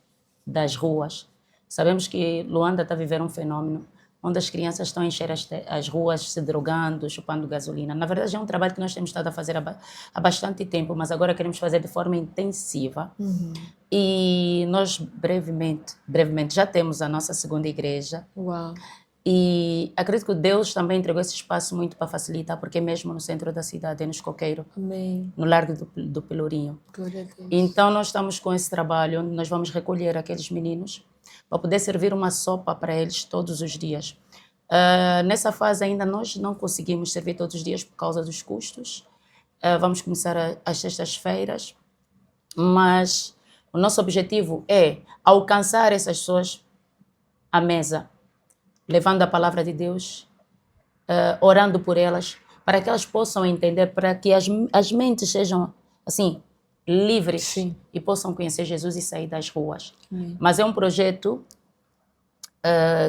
das ruas. Sabemos que Luanda está a viver um fenômeno onde as crianças estão a encher as ruas se drogando, chupando gasolina. Na verdade, é um trabalho que nós temos estado a fazer há bastante tempo, mas agora queremos fazer de forma intensiva. E nós brevemente, já temos a nossa segunda igreja.
Uau.
E acredito que Deus também entregou esse espaço muito para facilitar, porque é mesmo no centro da cidade, é no Escoqueiro,
Amém.
no Largo do Pelourinho.
Glória a Deus.
Então nós estamos com esse trabalho, onde nós vamos recolher aqueles meninos para poder servir uma sopa para eles todos os dias. Nessa fase ainda nós não conseguimos servir todos os dias por causa dos custos. Vamos começar às sextas-feiras, mas o nosso objetivo é alcançar essas pessoas à mesa, levando a palavra de Deus, orando por elas, para que elas possam entender, para que as mentes sejam assim livres.
Sim.
E possam conhecer Jesus e sair das ruas.
Amém.
Mas é um projeto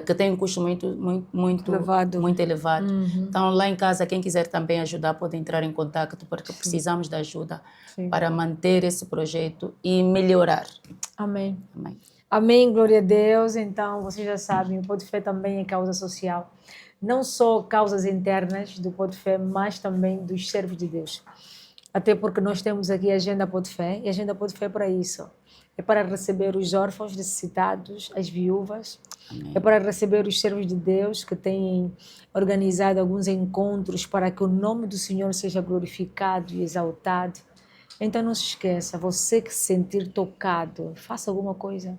que tem um custo muito elevado. Então, lá em casa, quem quiser também ajudar pode entrar em contato, porque precisamos de ajuda para manter esse projeto e melhorar.
Amém.
Amém.
Amém, glória a Deus. Então, vocês já sabem, o Podfé também é causa social. Não só causas internas do Podfé, mas também dos servos de Deus. Até porque nós temos aqui a Agenda Podfé, e a Agenda Podfé é para isso. É para receber os órfãos necessitados, as viúvas. Amém. É para receber os servos de Deus que têm organizado alguns encontros para que o nome do Senhor seja glorificado e exaltado. Então não se esqueça, você que se sentir tocado, faça alguma coisa.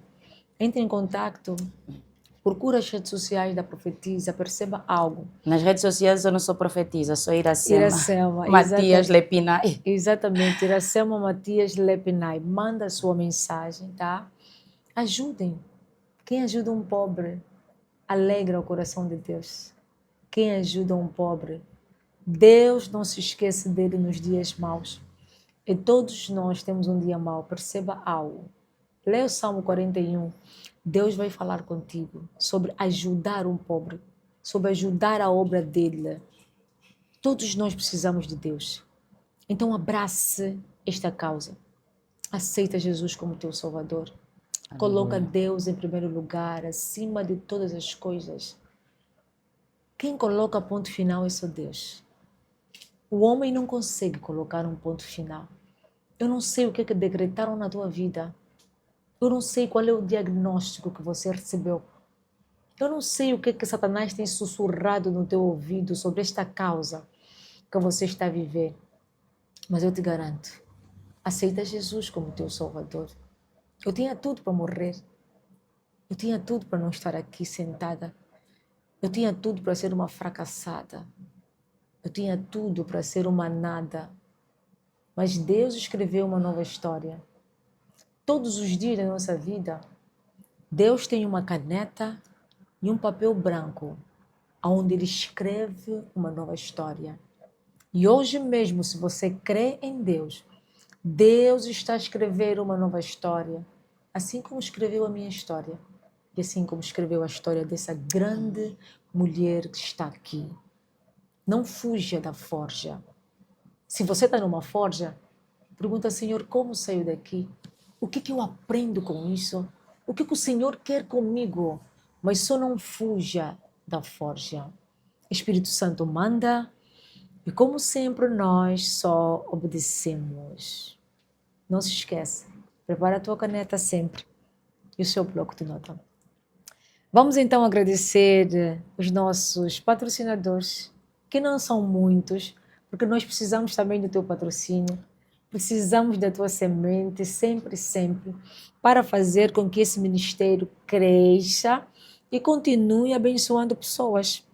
Entre em contato, procura as redes sociais da profetisa, perceba algo.
Nas redes sociais eu não sou profetisa, sou Iracema
Matias
Lepinay.
Exatamente, Iracema Matias Lepinay. Manda a sua mensagem, tá? Ajudem. Quem ajuda um pobre, alegra o coração de Deus. Quem ajuda um pobre, Deus não se esquece dele nos dias maus. E todos nós temos um dia mau, perceba algo. Leia o Salmo 41. Deus vai falar contigo sobre ajudar um pobre, sobre ajudar a obra dele. Todos nós precisamos de Deus. Então abrace esta causa. Aceita Jesus como teu Salvador. Aleluia. Coloca Deus em primeiro lugar, acima de todas as coisas. Quem coloca ponto final é só Deus. O homem não consegue colocar um ponto final. Eu não sei o que decretaram na tua vida. Eu não sei qual é o diagnóstico que você recebeu. Eu não sei o que Satanás tem sussurrado no teu ouvido sobre esta causa. que você está a viver. Mas eu te garanto, aceita Jesus como teu Salvador. Eu tinha tudo para morrer. Eu tinha tudo para não estar aqui sentada. Eu tinha tudo para ser uma fracassada. Eu tinha tudo para ser uma nada. Mas Deus escreveu uma nova história. Todos os dias da nossa vida, Deus tem uma caneta e um papel branco, onde Ele escreve uma nova história. E hoje mesmo, se você crê em Deus, Deus está a escrever uma nova história, assim como escreveu a minha história, e assim como escreveu a história dessa grande mulher que está aqui. Não fuja da forja. Se você está numa forja, pergunta, Senhor, como saio daqui? O que eu aprendo com isso? O que o Senhor quer comigo? Mas só não fuja da forja. Espírito Santo manda, e como sempre nós só obedecemos. Não se esqueça, prepara a tua caneta sempre e o seu bloco de nota. Vamos então agradecer os nossos patrocinadores, que não são muitos, porque nós precisamos também do teu patrocínio, precisamos da tua semente sempre, sempre, para fazer com que esse ministério cresça e continue abençoando pessoas.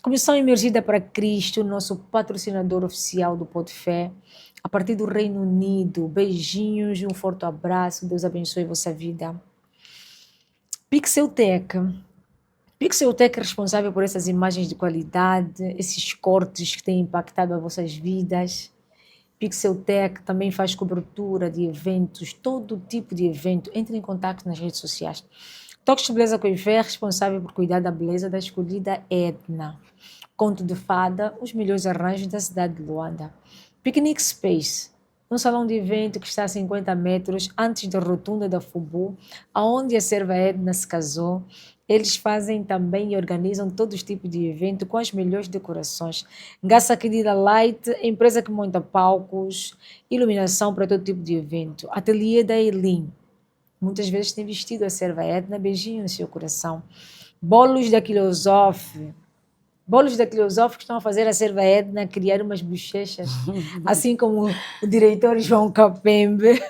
Comissão Emergida para Cristo, nosso patrocinador oficial do Pode Fé, a partir do Reino Unido. Beijinhos e um forte abraço. Deus abençoe a vossa vida. Pixeltech. Pixeltech é responsável por essas imagens de qualidade, esses cortes que têm impactado as vossas vidas. Pixeltech também faz cobertura de eventos, todo tipo de evento. Entre em contato nas redes sociais. Toques de Beleza Coivé, responsável por cuidar da beleza da escolhida Edna. Conto de Fada, os melhores arranjos da cidade de Luanda. Picnic Space, um salão de evento que está a 50 metros antes da rotunda da Fubu, aonde a serva Edna se casou. Eles fazem também e organizam todos os tipos de evento com as melhores decorações. Gassa Querida Light, empresa que monta palcos, iluminação para todo tipo de evento. Ateliê da Elin. Muitas vezes tem vestido a serva Edna, beijinho no seu coração. Bolos da Quilosof. Bolos da Quilosof que estão a fazer a serva Edna criar umas bochechas, assim como o diretor João Capembe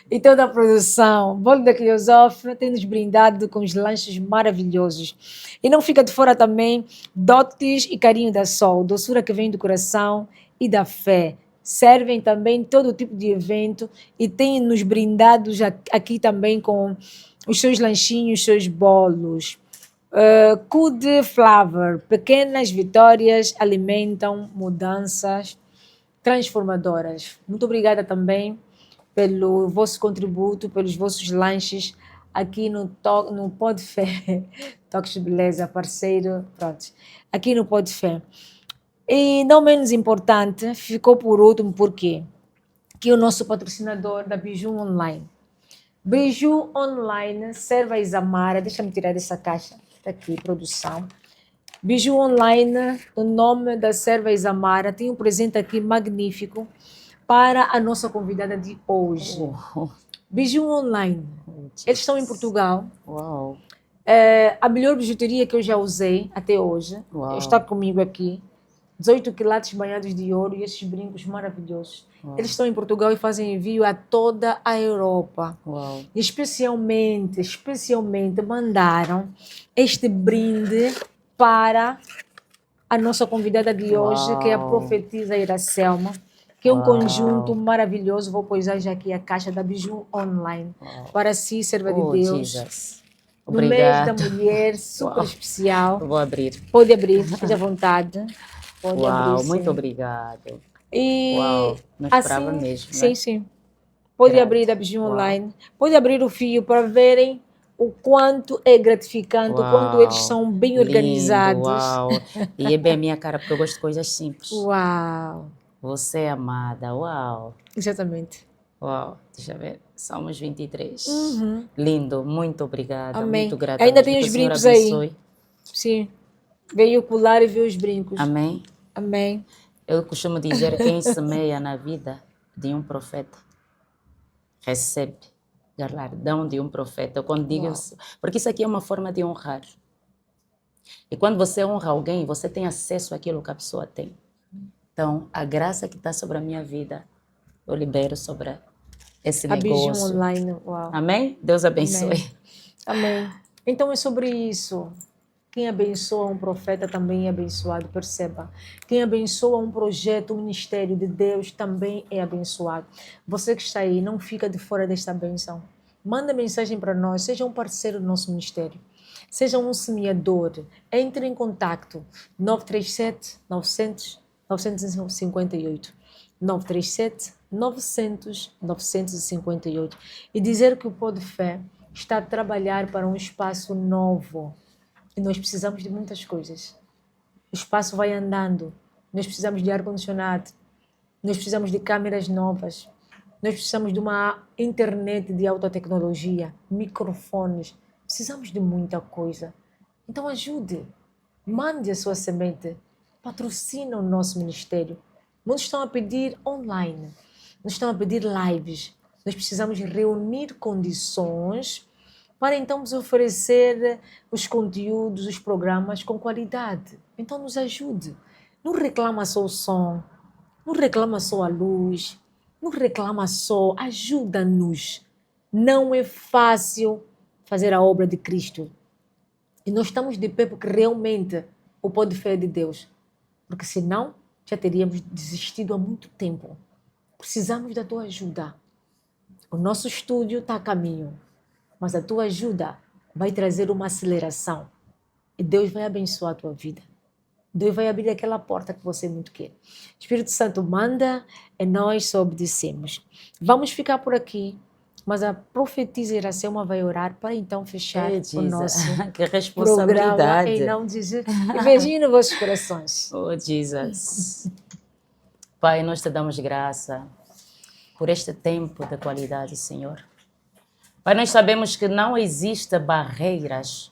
e toda a produção. Bolo da Quilosof tem nos brindado com os lanches maravilhosos. E não fica de fora também Dotes e Carinho da Sol, doçura que vem do coração e da fé. Servem também todo tipo de evento e têm nos brindado aqui também com os seus lanchinhos, seus bolos. Good Flavor, pequenas vitórias alimentam mudanças transformadoras. Muito obrigada também pelo vosso contributo, pelos vossos lanches aqui no Pode Fé. Toques de Beleza, parceiro, pronto. Aqui no Pode Fé. E não menos importante, ficou por último, porque que o nosso patrocinador da Biju Online. Biju Online, serva Isamara, deixa-me tirar dessa caixa, está aqui, produção. Biju Online, o nome da serva Isamara, tem um presente aqui magnífico para a nossa convidada de hoje. Biju Online, eles estão em Portugal.
Uau.
A melhor bijuteria que eu já usei até hoje, está comigo aqui. 18 quilates banhados de ouro e esses brincos maravilhosos. Uau. Eles estão em Portugal e fazem envio a toda a Europa.
Uau.
E especialmente mandaram este brinde para a nossa convidada de hoje, que é a profetisa Iracelma, que é um conjunto maravilhoso. Vou pousar já aqui a caixa da Biju Online. Para si, serva de Deus.
Jesus.
No mês da mulher, super especial.
Vou abrir.
Pode abrir, fique à vontade. Pode abrir, sim.
Muito obrigado.
E
Uau, não esperava mesmo.
Sim,
né?
sim. Pode abrir a Biju Online. Pode abrir o fio para verem o quanto é gratificante, o quanto eles são bem organizados.
Uau. E é bem a minha cara, porque eu gosto de coisas simples.
Uau.
Você é amada, uau.
Exatamente.
Uau, deixa eu ver. Salmos 23.
Uhum.
Lindo, muito obrigada.
Amém.
Muito grata.
Ainda tem os brincos aí. Sim. Veio o colar e veio os brincos.
Amém.
Amém.
Eu costumo dizer que quem semeia na vida de um profeta recebe galardão de um profeta. Quando digo isso, porque isso aqui é uma forma de honrar. E quando você honra alguém, você tem acesso àquilo que a pessoa tem. Então, a graça que está sobre a minha vida, eu libero sobre esse
A Bijum
negócio.
Online, uau.
Amém? Deus abençoe.
Amém. Então é sobre isso. Quem abençoa um profeta também é abençoado, perceba. Quem abençoa um projeto, um ministério de Deus também é abençoado. Você que está aí, não fica de fora desta benção. Manda mensagem para nós, seja um parceiro do nosso ministério. Seja um semeador. Entre em contato. 937 900 958. 937 900 958. E dizer que o Pó de Fé está a trabalhar para um espaço novo. E nós precisamos de muitas coisas. O espaço vai andando. Nós precisamos de ar-condicionado. Nós precisamos de câmeras novas. Nós precisamos de uma internet de alta tecnologia, microfones. Precisamos de muita coisa. Então ajude. Mande a sua semente. Patrocina o nosso ministério. Muitos estão a pedir online. Nos estão a pedir lives. Nós precisamos reunir condições para então nos oferecer os conteúdos, os programas com qualidade. Então nos ajude. Não reclama só o som, não reclama só a luz, não reclama só, ajuda-nos. Não é fácil fazer a obra de Cristo. E nós estamos de pé porque realmente o Pó de Fé é de Deus. Porque senão já teríamos desistido há muito tempo. Precisamos da tua ajuda. O nosso estúdio está a caminho. Mas a tua ajuda vai trazer uma aceleração. E Deus vai abençoar a tua vida. Deus vai abrir aquela porta que você muito quer. Espírito Santo manda e nós só obedecemos. Vamos ficar por aqui. Mas a profetisa Iracema vai orar para então fechar o nosso
que responsabilidade.
programa em nome de Jesus. E beijinho nos vossos corações.
Oh, Jesus. Pai, nós te damos graça por este tempo de qualidade, Senhor. Pai, nós sabemos que não existem barreiras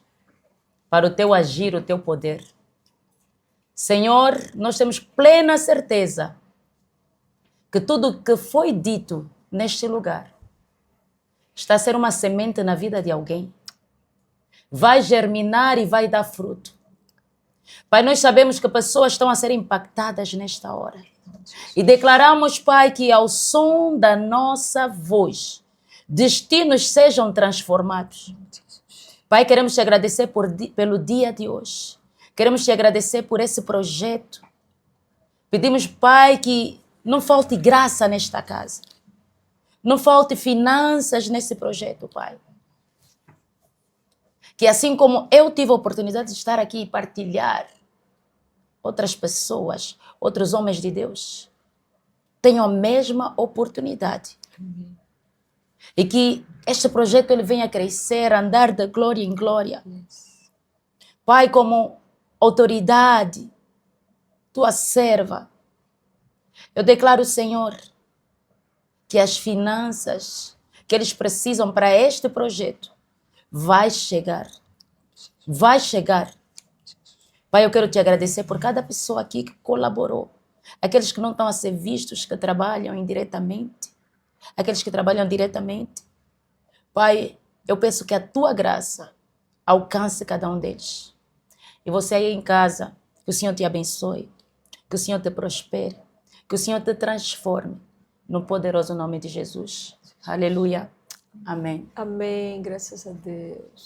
para o teu agir, o teu poder. Senhor, nós temos plena certeza que tudo que foi dito neste lugar está a ser uma semente na vida de alguém. Vai germinar e vai dar fruto. Pai, nós sabemos que pessoas estão a ser impactadas nesta hora. E declaramos, Pai, que ao som da nossa voz, destinos sejam transformados. Pai, queremos te agradecer pelo dia de hoje. Queremos te agradecer por esse projeto. Pedimos, Pai, que não falte graça nesta casa. Não falte finanças nesse projeto, Pai. Que assim como eu tive a oportunidade de estar aqui e partilhar, outras pessoas, outros homens de Deus, tenham a mesma oportunidade. E que este projeto ele venha a crescer, andar de glória em glória. Pai, como autoridade, tua serva, eu declaro, Senhor, que as finanças que eles precisam para este projeto vai chegar. Vai chegar. Pai, eu quero te agradecer por cada pessoa aqui que colaborou. Aqueles que não estão a ser vistos, que trabalham indiretamente. Aqueles que trabalham diretamente. Pai, eu peço que a tua graça alcance cada um deles. E você aí em casa, que o Senhor te abençoe, que o Senhor te prospere, que o Senhor te transforme, no poderoso nome de Jesus. Aleluia. Amém.
Amém. Graças a Deus.